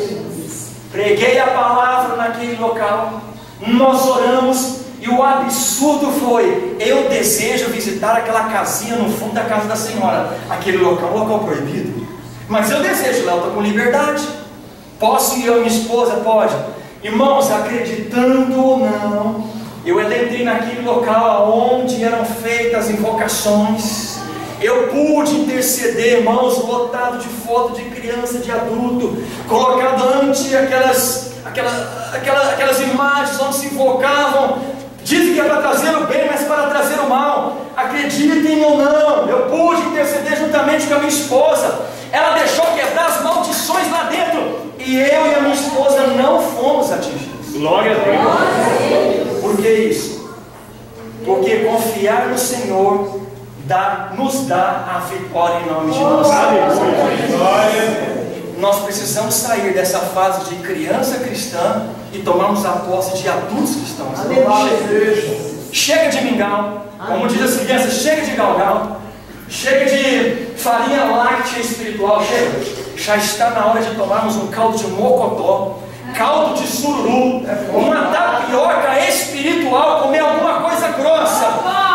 Preguei a palavra naquele local, nós oramos, e o absurdo foi: eu desejo visitar aquela casinha no fundo da casa da senhora. Aquele local, um local proibido, mas eu desejo lá, eu estou com liberdade. Posso ir eu e minha esposa? Pode. Irmãos, acreditando ou não, eu entrei naquele local onde eram feitas invocações. Eu pude interceder, irmãos, lotado de foto de criança, de adulto, colocado ante aquelas imagens onde se invocavam. Dizem que é para trazer o bem, mas para trazer o mal. Acreditem ou não, eu pude interceder juntamente com a minha esposa. Ela deixou quebrar as maldições lá dentro, e eu e a minha esposa não fomos atingidos. Glória a Deus. Por que isso? Porque confiar no Senhor nos dá a vitória em nome de Deus. Nós precisamos sair dessa fase de criança cristã e tomarmos a posse de adultos cristãos. Chega de mingau, como diz as crianças, chega de galgal, chega de farinha láctea espiritual, chega. Já está na hora de tomarmos um caldo de mocotó, caldo de sururu, uma tapioca espiritual, comer alguma coisa grossa,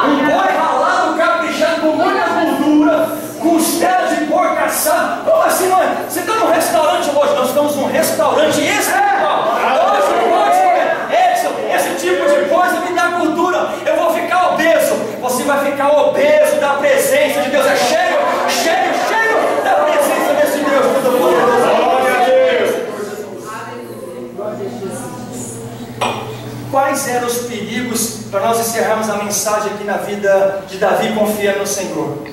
um boi ralado caprichado com muita gordura, costela de porco assado. Como assim, mãe? Você está num restaurante hoje? Nós estamos num restaurante espiritual. Hoje pode comer esse tipo de coisa, me dá gordura, eu vou ficar obeso. Você vai ficar obeso da presença de Deus. É cheio da presença desse Deus Todo-Poderoso. Quais eram os perigos, para nós encerrarmos a mensagem aqui na vida de Davi confiando no Senhor?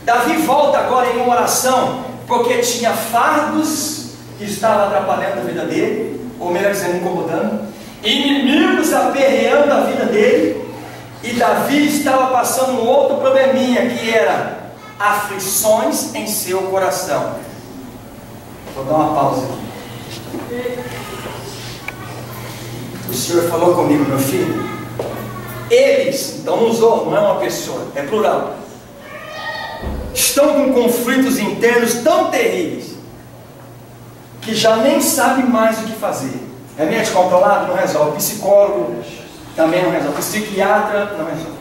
Davi volta agora em uma oração, porque tinha fardos que estavam atrapalhando a vida dele, ou melhor dizendo, incomodando, inimigos aperreando a vida dele, e Davi estava passando um outro probleminha, que era aflições em seu coração. Vou dar uma pausa aqui. O Senhor falou comigo, meu filho. Eles, então usou, não é uma pessoa, é plural, estão com conflitos internos tão terríveis que já nem sabe mais o que fazer. Remédio controlado não resolve, psicólogo também não resolve, psiquiatra não resolve.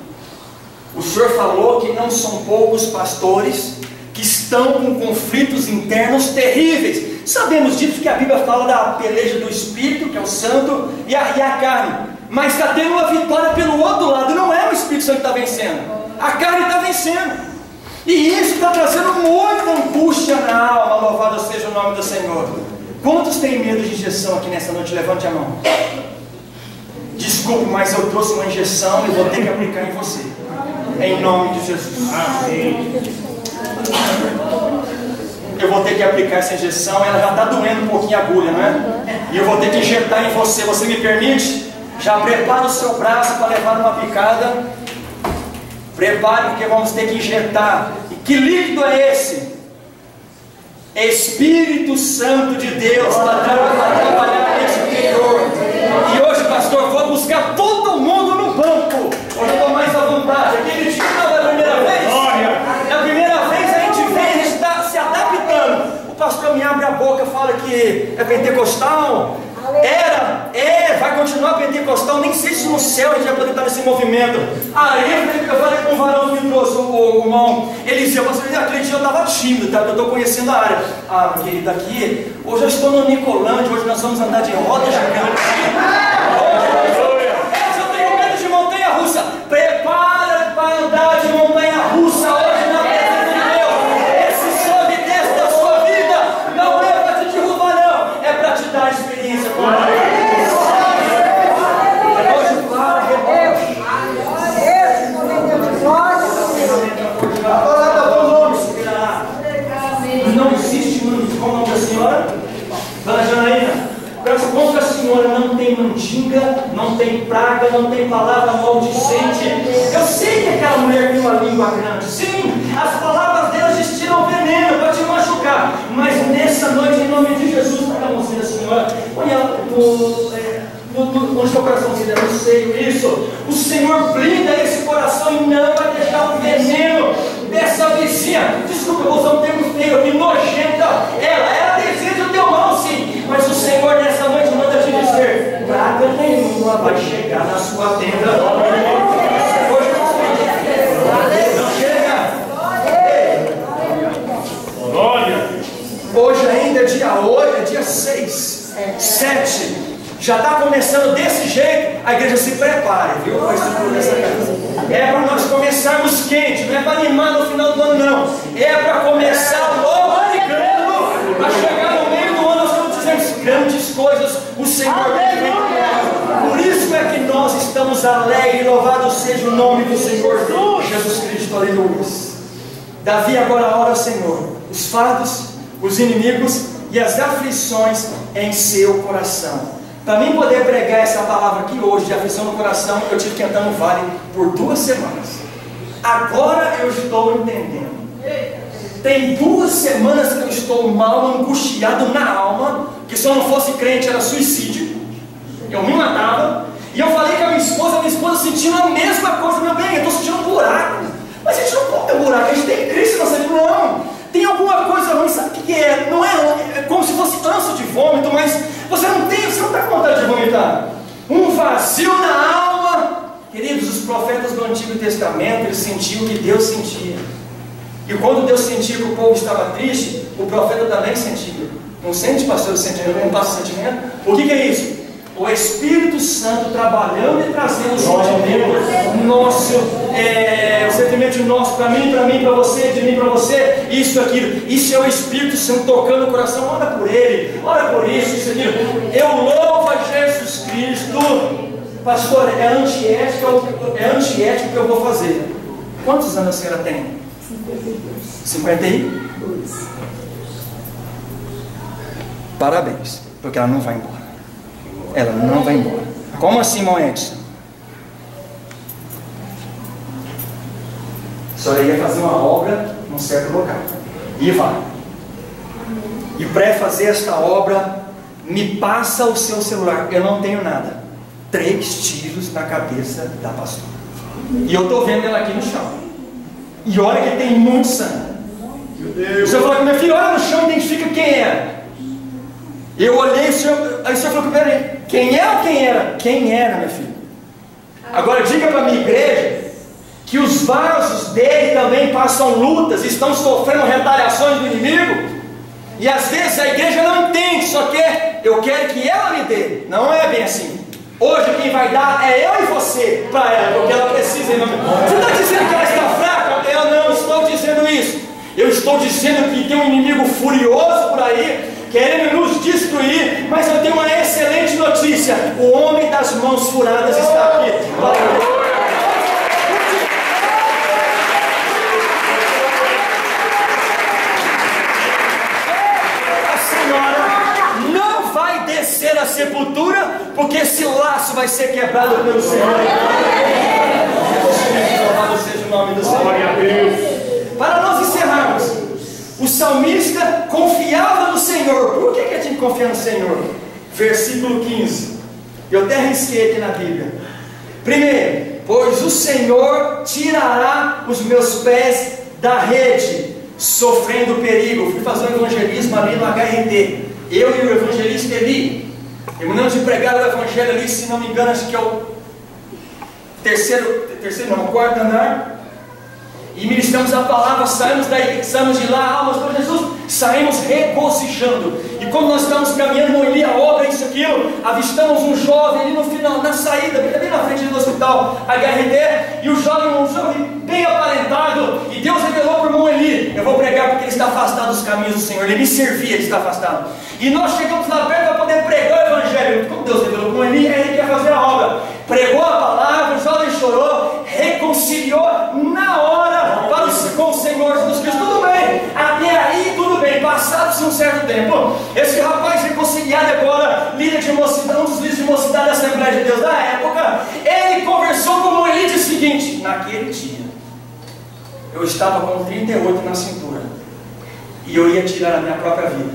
O Senhor falou que não são poucos pastores que estão com conflitos internos terríveis. Sabemos disso, que a Bíblia fala da peleja do Espírito, que é o Santo, e a carne. Mas está tendo uma vitória pelo outro lado. Não é o Espírito Santo que está vencendo, a carne está vencendo. E isso está trazendo muita angústia na alma. Louvado seja o nome do Senhor. Quantos têm medo de injeção aqui nessa noite? Levante a mão. Desculpe, mas eu trouxe uma injeção e vou ter que aplicar em você, em nome de Jesus. Amém. Eu vou ter que aplicar essa injeção. Ela já está doendo um pouquinho a agulha, não é? E eu vou ter que injetar em você. Você me permite? Já prepara o seu braço para levar uma picada. Prepare, porque vamos ter que injetar. E que líquido é esse? Espírito Santo de Deus para trabalhar nesse interior. E hoje, pastor, vou buscar todo mundo no banco. Hoje eu estou mais à vontade. Aquele dia não é a primeira vez. É a primeira vez, a gente vem, a gente está se adaptando. pastor me abre a boca e fala que é pentecostal. Vai continuar continuar pentecostal, nem sei se no céu a gente vai poder estar nesse movimento. Aí eu falei com um varão que me trouxe, o irmão Eliseu, aquele dia eu estava tímido, tá? Eu estou conhecendo a área. Ah, querido, aqui, hoje eu estou no Nicolândia, hoje nós vamos andar de roda gigante. Eu tenho medo de montanha-russa. Prepara para andar de montanha-russa hoje na presença de Deus. Esse sobe e desce da sua vida não é para te derrubar, não, é para te dar a experiência com Deus. Não existe como o nome da senhora? Dona Janaína, como a senhora não tem mandinga, não tem praga, não tem palavra maldicente. Eu sei que aquela mulher tem uma língua grande. Sim, as palavras dela destilam veneno para te machucar. Mas nessa noite, em nome de Jesus, para a mãozinha da senhora, põe ela no seu coraçãozinho dela, no seio, isso. O Senhor blinda esse coração e não vai deixar o veneno dessa vizinha. Desculpa, eu vou usar um termo feio aqui, nojenta. Ela deseja o teu mal, sim. Mas o Senhor nessa noite manda te dizer: praga nenhuma vai chegar na sua tenda. Não chega. Hoje ainda é dia 6, 7. Já está começando desse jeito, a igreja se prepare, viu? Para a estrutura dessa casa. É para nós começarmos quente, não é para animar no final do ano, não. É para começar logo ano, para chegar no meio do ano, nós estamos dizendo grandes coisas o Senhor tem feito. Por isso é que nós estamos alegres, louvado seja o nome do Senhor Jesus Cristo, aleluia. Davi agora ora ao Senhor, os fardos, os inimigos e as aflições em seu coração. Para mim poder pregar essa palavra aqui hoje, de aflição no coração, eu tive que entrar no vale por 2 semanas. Agora eu estou entendendo. Tem 2 semanas que eu estou mal, angustiado na alma, que se eu não fosse crente era suicídio. Eu me matava. E eu falei com a minha esposa sentindo a mesma coisa. Meu bem, eu estou sentindo um buraco. Mas a gente não pode ter um buraco, a gente tem Cristo na nossa vida. Não, tem alguma coisa ruim, sabe o que é? Não é como se fosse ânsia de vômito, mas você não está com vontade de vomitar. Um vazio na alma. Queridos, os profetas do Antigo Testamento, eles sentiam o que Deus sentia. E quando Deus sentia que o povo estava triste, o profeta também sentia. Não sente, pastor, o sentimento? Não passa o sentimento? O que é isso? O Espírito Santo trabalhando e trazendo o sentimento nosso, o sentimento nosso, para mim, para você, de mim para você, isso, aquilo. Isso é o Espírito Santo tocando o coração. Ora por ele, ora por isso, aquilo. Eu louvo a Jesus Cristo. Pastor, é antiético que eu vou fazer. Quantos anos a senhora tem? 52. Parabéns, porque ela não vai embora. Ela não vai embora. Como assim, irmão Edson? A senhora ia fazer uma obra num certo local. E vai. E para fazer esta obra, me passa o seu celular. Eu não tenho nada. 3 tiros na cabeça da pastora. E eu estou vendo ela aqui no chão. E olha que tem muito sangue. O senhor falou com minha filha, olha no chão e identifica quem é. Eu olhei, aí o senhor falou, peraí, quem é ou quem era? Quem era, minha filha? Agora diga para a minha igreja que os vasos dele também passam lutas, estão sofrendo retaliações do inimigo. E às vezes a igreja não entende, só quer, eu quero que ela me dê. Não é bem assim. Hoje quem vai dar é eu e você para ela, porque ela precisa. Você está dizendo que ela está fraca? Eu não estou dizendo isso. Eu estou dizendo que tem um inimigo furioso por aí, querendo nos destruir, mas eu tenho uma excelente notícia: o homem das mãos furadas está aqui. A senhora não vai descer à sepultura, porque esse laço vai ser quebrado pelo Senhor. Louvado seja o nome do Senhor. Glória a Deus. Para nós encerrarmos, o salmista confiava no Senhor. Por que a gente confia no Senhor? Versículo 15. Eu até risquei aqui na Bíblia. Primeiro, pois o Senhor tirará os meus pés da rede, sofrendo perigo. Fui fazer um evangelismo ali no HRD. Eu e o evangelista Eli. Terminamos de pregar o Evangelho ali, se não me engano, acho que é o quarto andar. E ministramos a palavra, saímos de lá, almas para Jesus, saímos regozijando. E como nós estamos caminhando, Moeli, a obra, isso, aquilo, avistamos um jovem ali no final, na saída, bem na frente do hospital HRD, e um jovem bem aparentado, e Deus revelou para o Moeli: eu vou pregar porque ele está afastado dos caminhos do Senhor, ele me servia, ele está afastado. E nós chegamos lá perto para poder pregar o Evangelho. Como Deus revelou para o Moeli, ele quer fazer a obra. Pregou a palavra, o jovem chorou, reconciliou na hora com o Senhor Jesus Cristo. Tudo bem, até aí tudo bem. Passado-se um certo tempo, esse rapaz reconciliado agora, líder de mocidade, um dos líderes de mocidade da Assembleia de Deus da época, ele conversou com o Moeli e disse o seguinte: naquele dia eu estava com 38 na cintura e eu ia tirar a minha própria vida,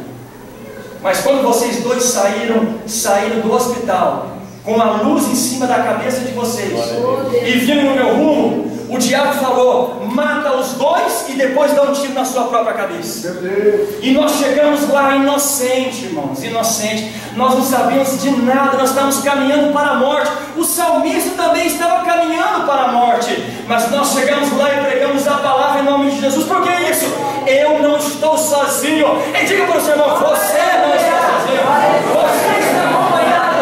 mas quando vocês dois saíram do hospital com a luz em cima da cabeça de vocês e vindo no meu rumo, o diabo falou: mata os dois e depois dá um tiro na sua própria cabeça. E nós chegamos lá inocente, irmãos, inocente. Nós não sabíamos de nada, nós estávamos caminhando para a morte. O salmista também estava caminhando para a morte. Mas nós chegamos lá e pregamos a palavra em nome de Jesus. Por que isso? Eu não estou sozinho. E diga para o seu irmão: você não está sozinho. Você está acompanhado.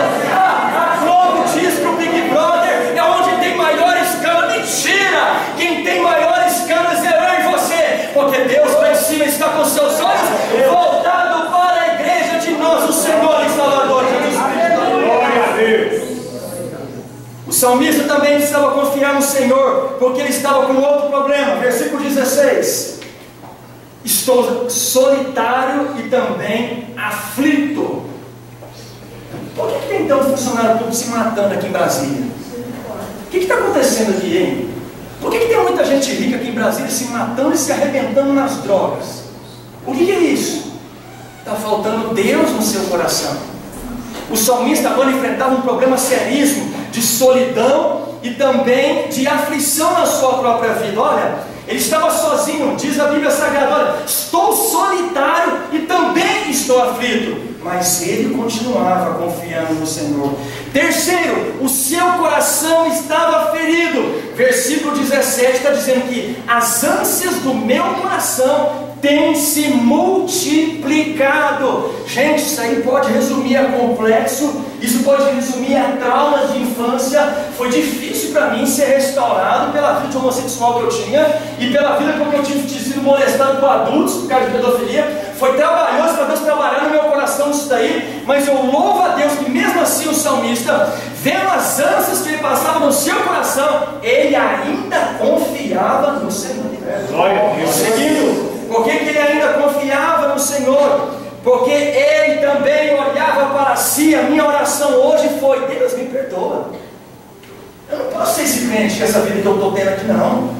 Diz para o Big Brother: é onde tem maiores câmeras. Mentira! Quem tem maiores câmeras é eu e você, porque Deus lá em cima está com seus olhos voltado para a igreja de nosso Senhor e Salvador Jesus Cristo. Glória a Deus. O salmista também precisava confiar no Senhor, porque ele estava com outro problema. Versículo 16: estou solitário e também aflito. Por que tem então funcionário público se matando aqui em Brasília? O que está acontecendo aqui, hein? Por que tem muita gente rica aqui em Brasília se matando e se arrebentando nas drogas? O que é isso? Está faltando Deus no seu coração. O salmista agora enfrentava um problema seríssimo de solidão e também de aflição na sua própria vida. Olha, ele estava sozinho, diz a Bíblia Sagrada: olha, estou solitário e também estou aflito. Mas ele continuava confiando no Senhor. Terceiro, o seu coração estava ferido. Versículo 17 está dizendo que as ânsias do meu coração têm se multiplicado. Gente, isso aí pode resumir a complexo, isso pode resumir a traumas de infância. Foi difícil para mim ser restaurado pela vida homossexual que eu tinha e pela vida como eu tive sido molestado por adultos por causa de pedofilia. Foi trabalhoso para Deus trabalhar no meu coração isso daí, mas eu louvo a Deus que mesmo assim o salmista, vendo as ânsias que ele passava no seu coração, ele ainda confiava no Senhor. Seguindo, por que ele ainda confiava no Senhor? Porque ele também olhava para si. A minha oração hoje foi: Deus, me perdoa, eu não posso ser esse crente com essa vida que eu estou tendo aqui, não.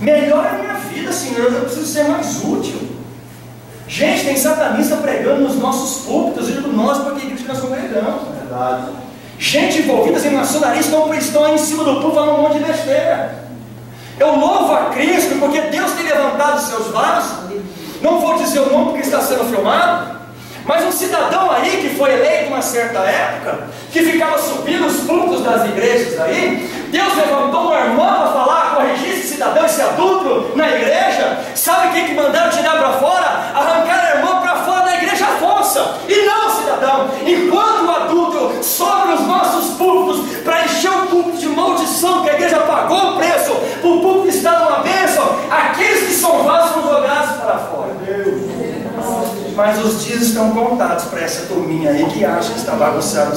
Melhora a minha vida, Senhor, eu preciso ser mais útil. Gente, tem satanista pregando nos nossos púlpitos, e digo nós, porque a igreja que nós congregamos. Verdade. Gente envolvida em maçonaria estão aí em cima do púlpito falando um monte de besteira. Eu louvo a Cristo porque Deus tem levantado os seus vasos. Não vou dizer o nome porque está sendo filmado, mas um cidadão aí que foi eleito uma certa época, que ficava subindo os púlpitos das igrejas aí, Deus levantou uma irmã para falar, corrigir esse cidadão, esse adulto na igreja. Sabe quem que mandaram tirar para fora? Arrancar a irmã para fora da igreja Afonso. E não, cidadão, enquanto o adulto sobe os nossos púlpitos para encher o púlpito de maldição que a igreja pagou o preço, para o púlpito estar numa bênção, aqueles que são vasos são jogados para fora. Mas os dias estão contados para essa turminha aí que acha que está bagunçado,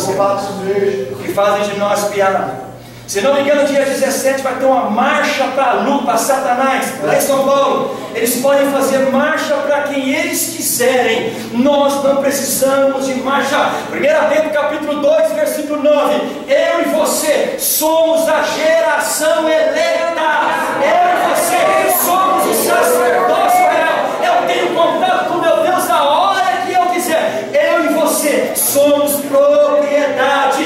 que fazem de nós piada. Se não me engano, dia 17 vai ter uma marcha para Satanás, lá em São Paulo. Eles podem fazer marcha para quem eles quiserem. Nós não precisamos de marcha. 1 Pedro capítulo 2, versículo 9. Eu e você somos a geração eleita. Eu e você somos o sacerdócio real. Eu tenho contato com meu Deus a hora que eu quiser. Eu e você somos propriedade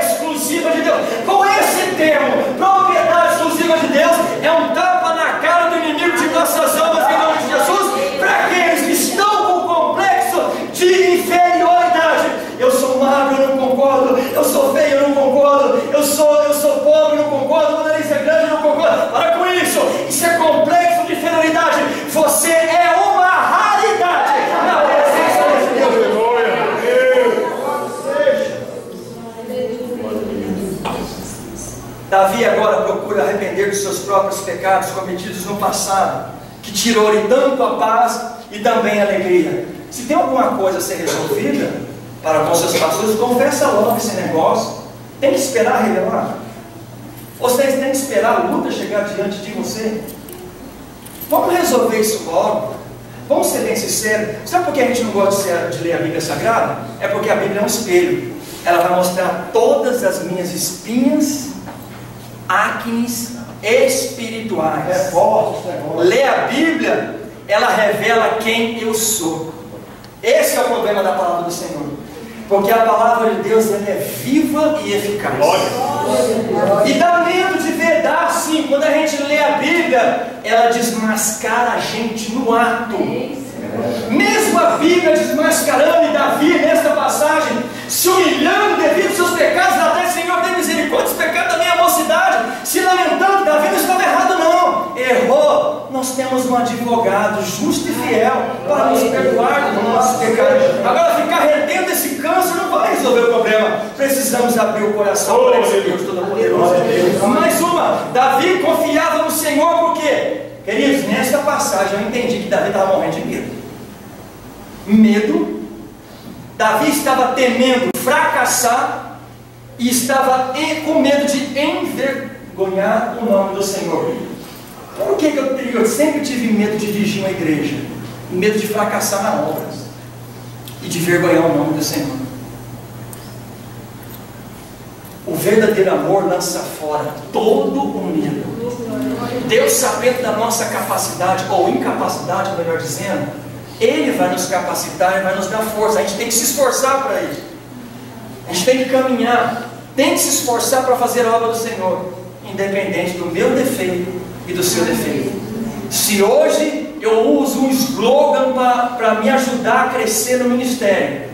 exclusiva de Deus. Com esse termo, propriedade exclusiva de Deus, é um tapa na cara do inimigo de nossas almas em nome de Jesus, para aqueles que estão com complexo de inferioridade. Eu sou magro, eu não concordo Davi agora procura arrepender dos seus próprios pecados cometidos no passado, que tirou-lhe tanto a paz e também a alegria. Se tem alguma coisa a ser resolvida para com seus pastores, confessa logo esse negócio. Tem que esperar revelar. Vocês têm que esperar a luta chegar diante de você. Vamos resolver isso logo. Vamos ser bem sinceros. Sabe por que a gente não gosta de ler a Bíblia Sagrada? É porque a Bíblia é um espelho. Ela vai mostrar todas as minhas espinhas, acnes espirituais. É forte esse negócio. Ler a Bíblia, ela revela quem eu sou. Esse é o problema da palavra do Senhor. Porque a palavra de Deus, ela é viva e eficaz. E dá medo de ver, dá sim. Quando a gente lê a Bíblia, ela desmascara a gente no ato. Mesmo a Bíblia desmascarando, e Davi nesta passagem se humilhando devido aos seus pecados, até Senhor tem misericórdia dos pecados da minha mocidade, se lamentando. Davi não estava errado não, errou. Nós temos um advogado justo e fiel para nos perdoar dos nossos pecados. Agora ficar retendo esse câncer não vai resolver o problema. Precisamos abrir o coração para esse Deus Todo-Poderoso. Mais uma, Davi confiava no Senhor, por quê? Queridos, nesta passagem eu entendi que Davi estava morrendo de medo. Davi estava temendo fracassar e estava com medo de envergonhar o nome do Senhor. Por que eu sempre tive medo de dirigir uma igreja? Medo de fracassar na obra e de envergonhar o nome do Senhor. O verdadeiro amor lança fora todo o medo. Deus, sabendo da nossa capacidade ou incapacidade, melhor dizendo, Ele vai nos capacitar e vai nos dar força. A gente tem que se esforçar para isso. A gente tem que caminhar, tem que se esforçar para fazer a obra do Senhor, independente do meu defeito e do seu defeito. Se hoje eu uso um slogan para me ajudar a crescer no ministério,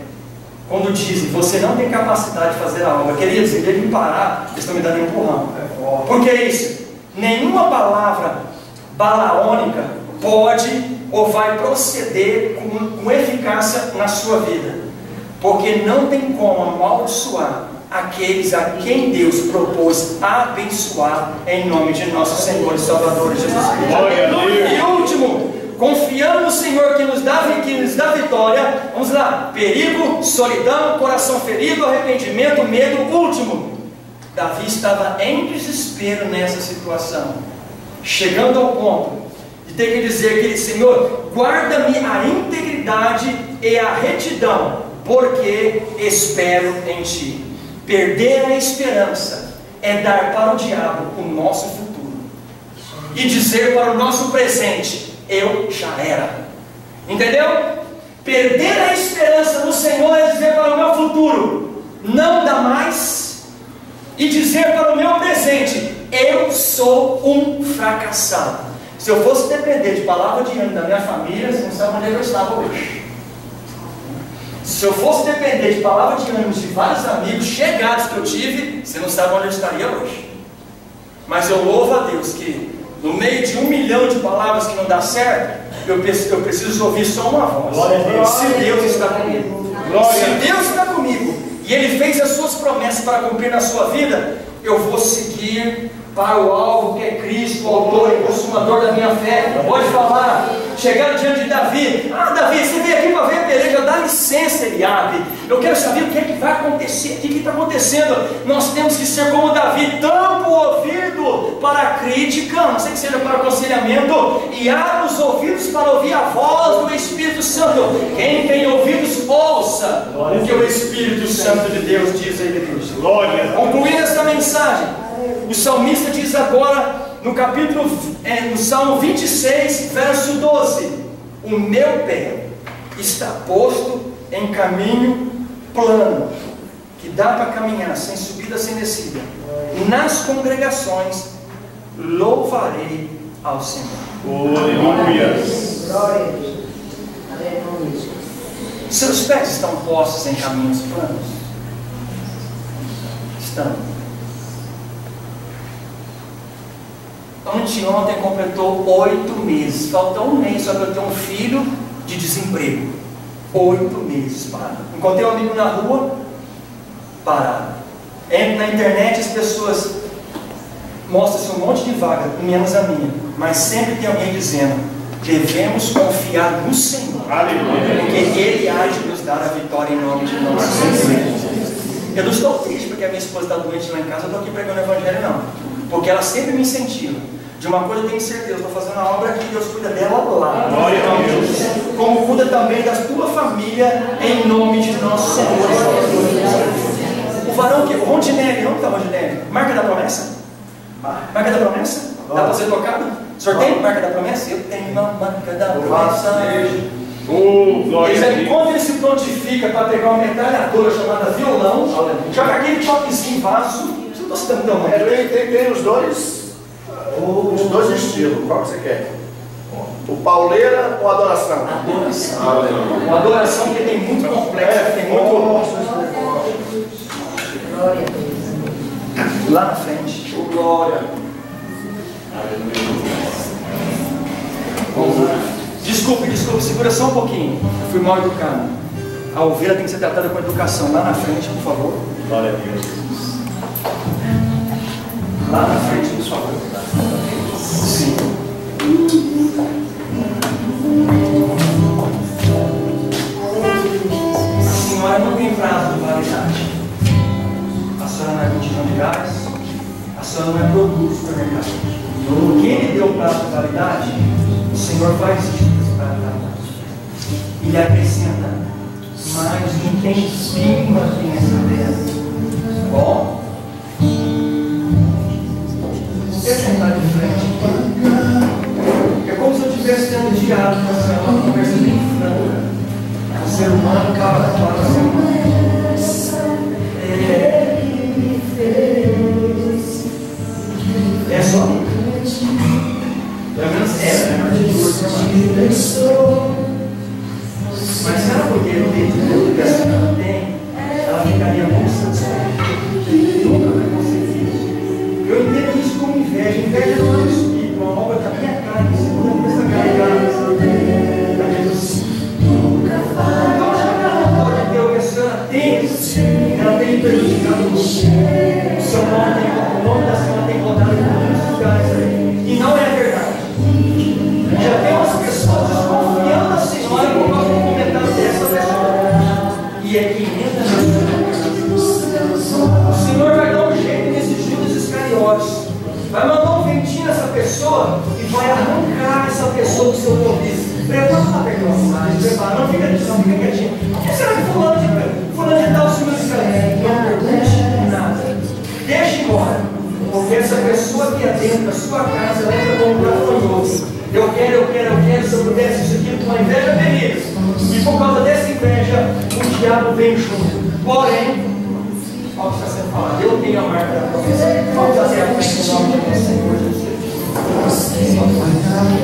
quando dizem, você não tem capacidade de fazer a obra, queridos, em vez de me parar, eles estão me dando um empurrão. Por que isso? Nenhuma palavra balaônica pode ou vai proceder com eficácia na sua vida, porque não tem como amaldiçoar aqueles a quem Deus propôs abençoar em nome de nosso Senhor e Salvador Jesus Cristo. E último, confiando no Senhor que nos dá vitória. Vamos lá: perigo, solidão, coração ferido, arrependimento, medo. Último, Davi estava em desespero nessa situação, chegando ao ponto de ter que dizer que Senhor, guarda-me a integridade e a retidão, porque espero em Ti. Perder a esperança é dar para o diabo o nosso futuro e dizer para o nosso presente, eu já era. Entendeu? Perder a esperança no Senhor é dizer para o meu futuro, não dá mais, e dizer para o meu presente, eu sou um fracassado. Se eu fosse depender de palavra de ânimo da minha família, você não sabe onde eu estava hoje. Se eu fosse depender de palavra de ânimo de vários amigos chegados que eu tive, você não sabe onde eu estaria hoje. Mas eu louvo a Deus que no meio de 1 milhão de palavras que não dá certo, eu preciso ouvir só uma voz. Se Deus está comigo, se Deus está comigo e Ele fez as suas promessas para cumprir na sua vida, eu vou seguir para o alvo que é Cristo, o autor e consumador da minha fé. Pode falar. Chegaram diante de Davi. Davi, você veio aqui para ver a peleja. Dá licença, Eliabe. Eu quero saber o que é que vai acontecer. O que está acontecendo? Nós temos que ser como Davi. Tampa o ouvido para a crítica, não sei que seja para aconselhamento, e abre os ouvidos para ouvir a voz do Espírito Santo. Quem tem ouvidos, ouça o que o Espírito Santo de Deus diz à igreja. Concluindo esta mensagem, o salmista diz agora no Salmo 26, verso 12: o meu pé está posto em caminho plano, que dá para caminhar sem subida, sem descida. Nas congregações louvarei ao Senhor. Aleluia. Seus pés estão postos em caminhos planos? Estão. Anteontem completou 8 meses. Falta 1 mês só para eu ter um filho de desemprego. 8 meses parado. Encontrei um amigo na rua, parado. Entro na internet, as pessoas mostra-se um monte de vaga, menos a minha, mas sempre tem alguém dizendo: devemos confiar no Senhor, porque Ele há de nos dar a vitória em nome de nosso Senhor. Eu não estou triste porque a minha esposa está doente lá em casa, eu estou aqui pregando o Evangelho, não, porque ela sempre me incentiva. De uma coisa eu tenho certeza, estou fazendo a obra aqui, Deus cuida dela lá. Glória a Deus. Como cuida também da tua família, em nome de nosso Senhor. O varão que, o Rondinelli, onde está o Rondinelli? Marca da promessa? Marca da promessa? Dá para ser tocado? O senhor tem marca da promessa? Eu tenho uma marca da promessa. Quando ele se prontifica para pegar uma metralhadora chamada violão, joga aquele toquezinho vaso. Você não está se dando mal. Tem os dois estilos. Qual que você quer? O pauleira ou a adoração? Adoração. Uma adoração que tem muito complexo, tem muito. Glória a Deus. Lá na frente. Glória. Desculpe, segura só um pouquinho. Eu fui mal educado. A ovelha tem que ser tratada com educação. Lá na frente, por favor. Glória a Deus. Lá na frente, por favor. Sim. A senhora não tem prazo de validade. A senhora não é botijão de gás. A senhora não é produto do supermercado. Porque Ele deu prazo de validade, o Senhor faz isso de validade. Ele acrescenta mais um tempinho aqui nessa terra. Bom? Deixa eu estar de frente. É como se eu estivesse tendo diálogo com a senhora, uma conversa bem franca. O ser humano, fala com o ser humano. É só. Pelo menos era, né? Mas se ela poder ter tudo que a senhora tem, ela ficaria muito satisfeita. Nunca vai conseguir. Eu entendo isso como inveja. Inveja não é um espírito, uma obra da minha carne, segunda coisa carregada. Então, já que ela não pode ter o que a senhora tem, ela tem prejudicado você. O seu nome, o nome da senhora tem rodado em muitos lugares aí. E não é verdade. Já tem umas pessoas desconfiando da senhora por causa do comentário dessa pessoa. E é que entra na sua. O Senhor vai dar um jeito nesse Judas Iscariotes. Vai mandar um ventinho nessa pessoa e vai arrancar essa pessoa do seu convite. Prepara para pegar uma mensagem, prepara, não fica quietinho. Por que será que fulano de tal se meus Iscariotes? Não pergunte nada. Deixa embora. Porque essa pessoa aqui dentro da sua casa, ela entra como gafanhoto. Eu quero, se eu pudesse isso aqui com uma inveja terrível. E por causa dessa inveja, o diabo vem junto. Porém, olha o que está sendo falado, eu tenho a marca da promessa. Vamos fazer a frente no nome de Deus, Senhor Jesus. Você vai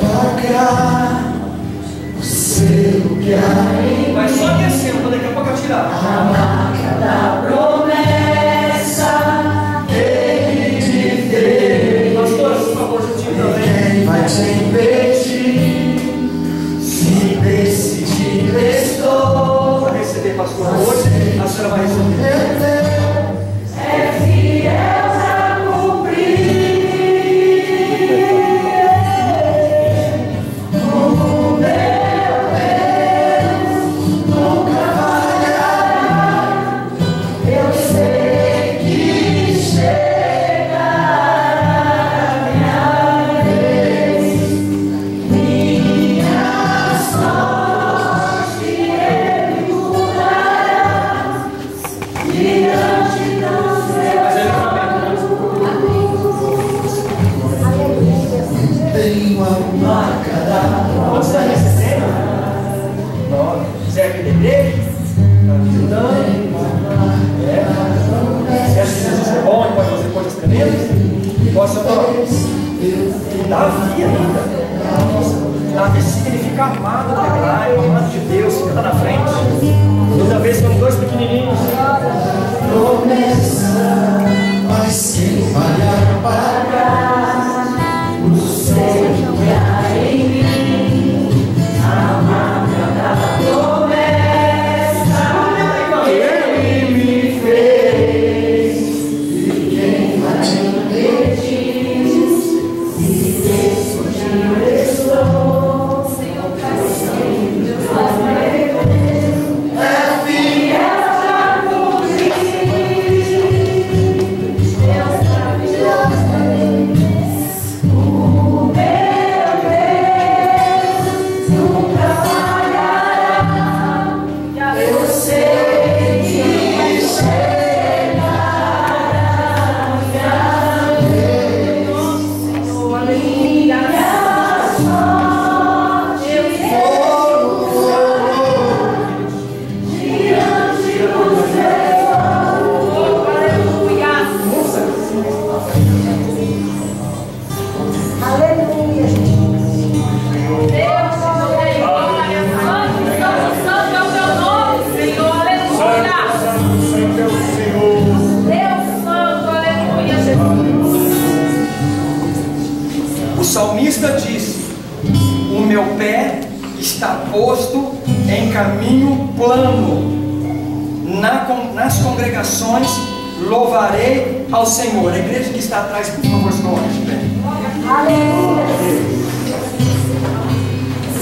apagar o seu lugar. Vai só descendo, para daqui a pouco eu tirar. A marca da promessa Ele me deu. Pastor, por favor, juntinho também. Quem vai te impedir? Se decidir, estou. Para receber, pastor, hoje a senhora vai receber. É fiel a cumprir. O meu Deus nunca falhará. Eu sei que chegará minha vez. Minha sorte Ele mudará. Diante do seu tenho a marca da Quando você está recebendo? Não. Zé PDB? Está ajudando? É. Você acha que Jesus é bom e pode fazer coisas tremendas? Pode ser bom. Davi ainda. Davi significa amado do hebraico, amado de Deus, fica lá na frente. Toda vez são dois pequenininhos. promessa, mas quem vai apagar o seu lugar em mim? A marca da promessa Ele me fez. E quem vai impedir? salmista disse: o meu pé está posto em caminho plano, nas congregações louvarei ao Senhor. A igreja que está atrás, por favor, se coloque de pé.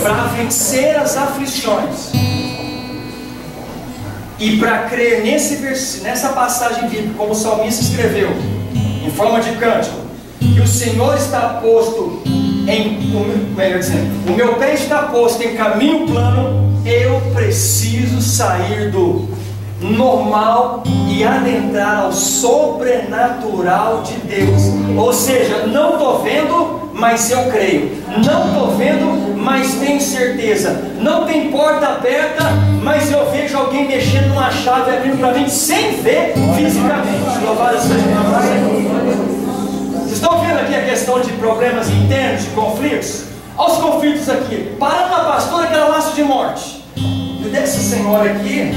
Para vencer as aflições e para crer nessa passagem bíblica, como o salmista escreveu, em forma de cântico, que o Senhor está posto o meu pé está posto em caminho plano, eu preciso sair do normal e adentrar ao sobrenatural de Deus. Ou seja, não estou vendo, mas eu creio. Não estou vendo, mas tenho certeza. Não tem porta aberta, mas eu vejo alguém mexendo numa chave abrindo para mim sem ver fisicamente. Louvado seja Deus. Vocês estão vendo aqui a questão de problemas internos, de conflitos? Olha os conflitos aqui. Parando a pastora, que era um laço de morte. E dessa senhora aqui,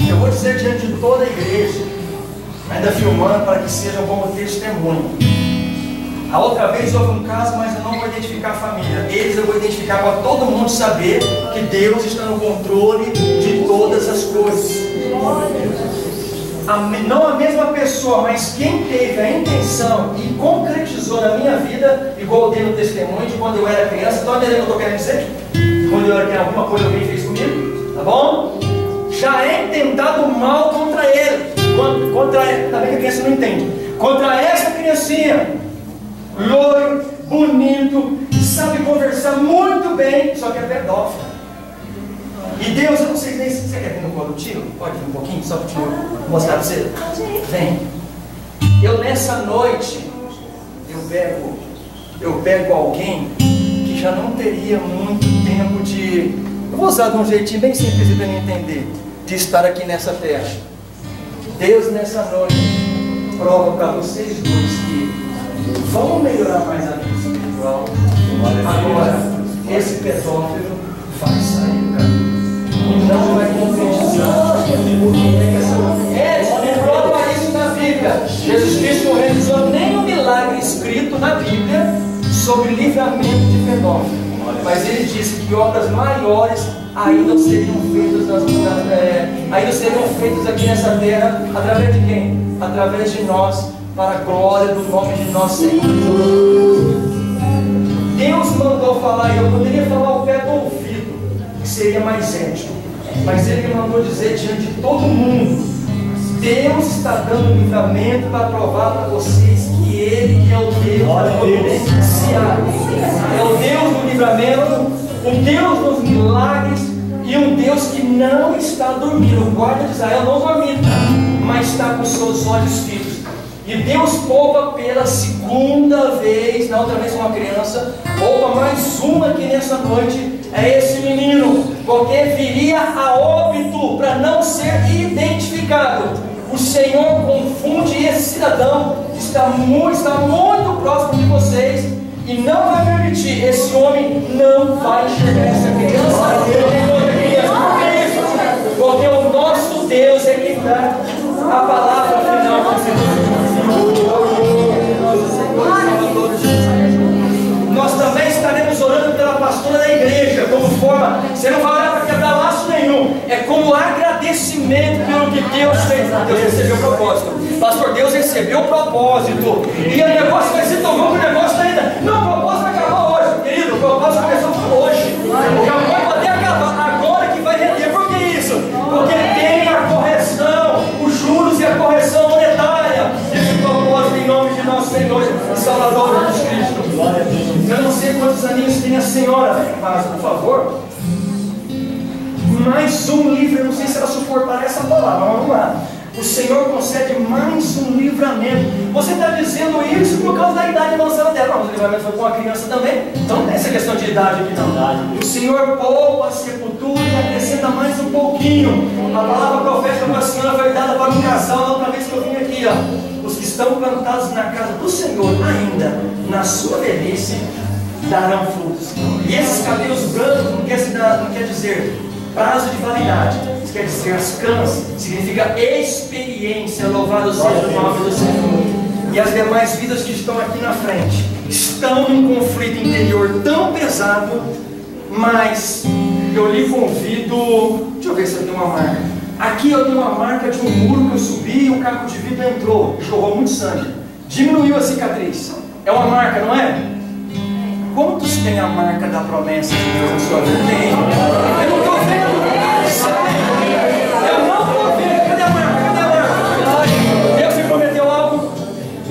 eu vou dizer diante de toda a igreja, ainda filmando para que seja um bom testemunho. A outra vez houve um caso, mas eu não vou identificar a família. Eles eu vou identificar para todo mundo saber que Deus está no controle de todas as coisas. Não a mesma pessoa, mas quem teve a intenção e concretizou na minha vida, igual eu dei no testemunho de quando eu era criança. Estão entendendo o que eu estou querendo dizer? Quando eu era criança, alguma coisa alguém fez comigo, tá bom? Já é intentado mal contra ele. Ainda bem que a criança não entende. Contra essa criancinha, loiro, bonito, sabe conversar muito bem, só que é pedófilo. E Deus, eu não sei nem se você quer vir no colo tio. Pode vir um pouquinho, só para te mostrar para você. Vem. Eu nessa noite, eu pego alguém que já não teria muito tempo de, eu vou usar de um jeitinho bem simples para me entender, de estar aqui nessa terra. Deus nessa noite prova para vocês dois que vão melhorar mais a vida espiritual. Agora, esse pedófilo vai sair do caminho. Não vai concretizar. Prova isso na Bíblia. Jesus Cristo não realizou nenhum milagre escrito na Bíblia sobre livramento de pedófilo. Mas ele disse que obras maiores ainda seriam feitas aqui nessa terra. Através de quem? Através de nós, para a glória do nome de nosso Senhor. Deus mandou falar, e eu poderia falar ao pé do ouvido, que seria mais ético, mas Ele me mandou dizer diante de todo mundo: Deus está dando livramento para provar para vocês que Ele é o Deus da providenciar. É o Deus do livramento, um Deus dos milagres e um Deus que não está dormindo. O guarda de Israel não dormita, mas está com seus olhos fitos. E Deus poupa pela segunda vez, na outra vez uma criança, poupa mais uma aqui nessa noite, é esse menino, porque viria a óbito para não ser identificado. O Senhor confunde esse cidadão, está muito próximo de vocês, e não vai permitir. Esse homem não vai enxergar essa criança, porque o nosso Deus é quem dá a palavra final. Nós também estaremos orando pela pastora da igreja, como forma, você não vai orar para quebrar laço nenhum, é como agradecimento pelo que Deus fez. Deus recebeu o propósito, pastor, Deus recebeu o propósito, e o negócio vai ser tão bom que o negócio ainda, não, o propósito vai acabar hoje, querido, o propósito começou hoje, o pode acabar, agora que vai render. Por que isso? Porque tem a correção, os juros e a correção monetária, esse propósito em nome de nosso Senhor e Salvador Jesus Cristo. Eu não sei quantos aninhos tem a senhora, mas por favor, mais um livro. Eu não sei se ela suportará essa palavra, mas vamos lá. O Senhor concede mais um livramento. Você está dizendo isso por causa da idade avançada dela. Não, o livramento foi com a criança também. Então não tem essa questão de idade aqui não. O Senhor poupa a sepultura e acrescenta mais um pouquinho. A palavra profética para a senhora foi dada para um casal na outra vez que eu vim aqui, ó. Os que estão plantados na casa do Senhor, ainda na sua velhice, darão frutos. E esses cabelos brancos não quer dizer prazo de validade, isso quer dizer as canas, significa experiência. Louvado seja o nome do Senhor. e as demais vidas que estão aqui na frente estão num conflito interior tão pesado, mas eu lhe convido. Deixa eu ver se eu tenho uma marca. Aqui eu tenho uma marca de um muro que eu subi e o caco de vidro entrou, jorrou muito sangue, diminuiu a cicatriz. É uma marca, não é? Quantos tem a marca da promessa de Deus na sua vida? Tem. Eu não estou vendo. Eu não estou vendo. Cadê a marca? Cadê a marca? Deus te prometeu algo?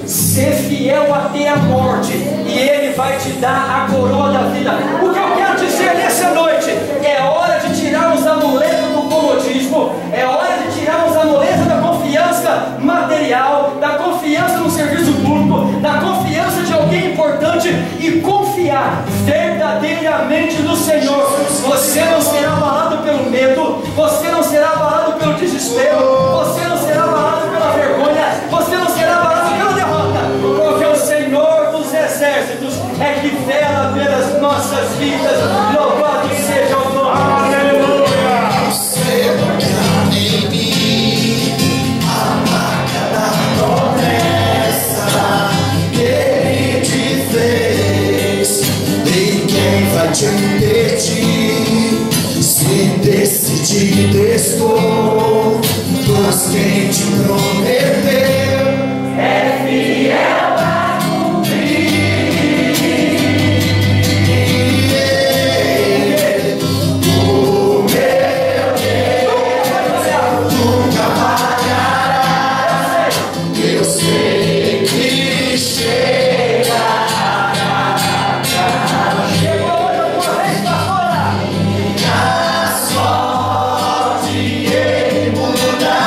Ser fiel até a morte, e Ele vai te dar a coroa da vida. O que eu quero dizer nessa noite: é hora de tirarmos a muleta do comodismo, é hora de tirarmos a muleta da confiança material, da confiança no serviço público, da confiança de alguém importante, e confiar verdadeiramente no Senhor. Você não será abalado pelo medo, você não será abalado pelo desespero, você não será abalado pela vergonha, você não será abalado pela derrota, porque o Senhor dos exércitos é que vela pelas nossas vidas. Louvado seja o nome. Aleluia! Em mim a marca da promessa que Ele te fez. E quem vai te impedir se decidir? Estou, pois quem te prometeu é fiel a cumprir. O meu Deus nunca falhará. Eu sei que chegará. A sorte Ele mudará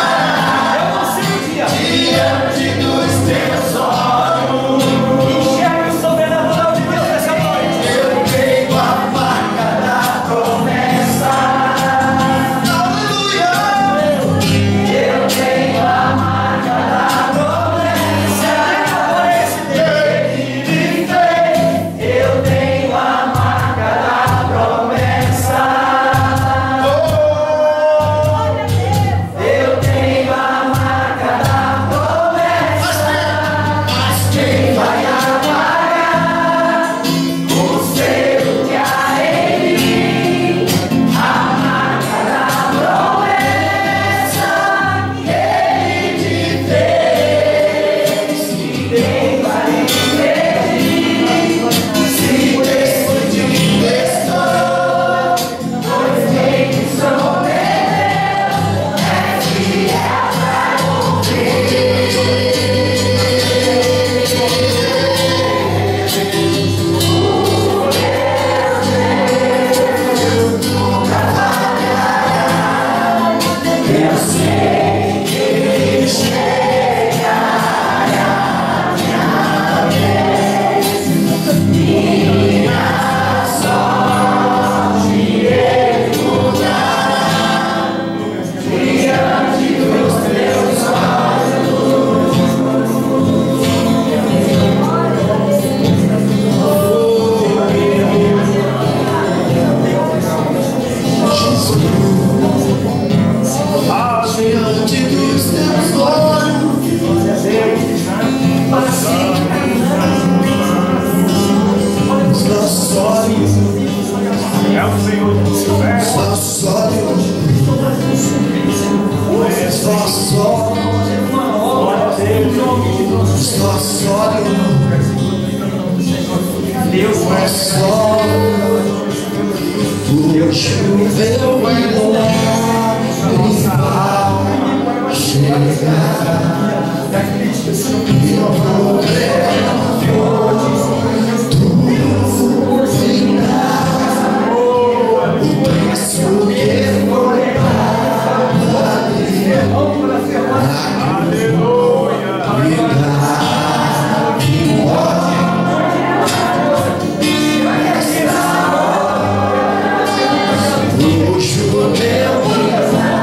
diante dos teus olhos. Enxergue o sobrenatural de Deus nessa noite. Eu tenho a marca da promessa. Aleluia! Eu tenho a marca da promessa. Ele me fez. Eu tenho a marca da promessa. Eu tenho a marca da promessa. Mas quem vai apagar o selo que há em mim? A marca da promessa que Ele te fez. Quem vai impedir se decidir? Estou, pois quem te prometeu é fiel a cumprir. Eu sei que Ele chegará minha vez. Minha sorte Ele mudará diante dos teus olhos. Diante dos teus olhos. Os nossos olhos, É o Senhor que se veste. os nossos olhos, os nossos olhos, os nossos olhos, Deus vai nossos olhos. O choveu e lá Ele vai chegar. E eu vou tudo final. O preço que foi o choveu e lá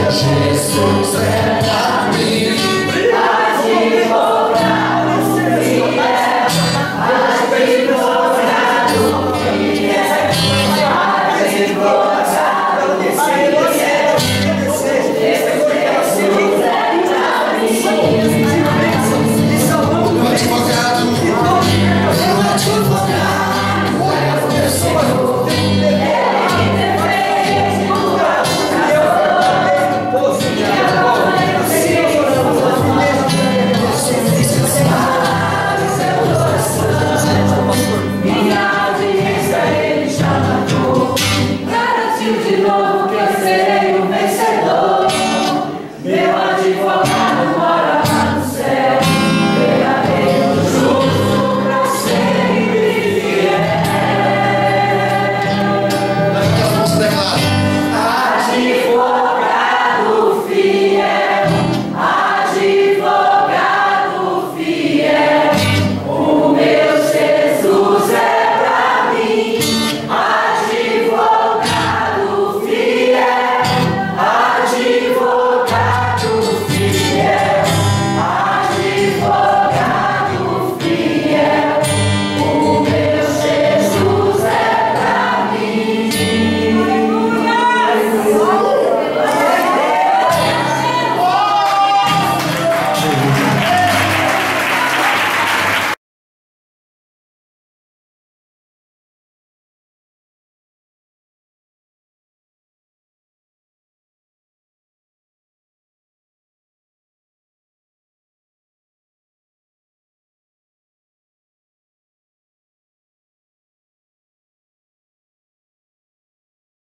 Jesus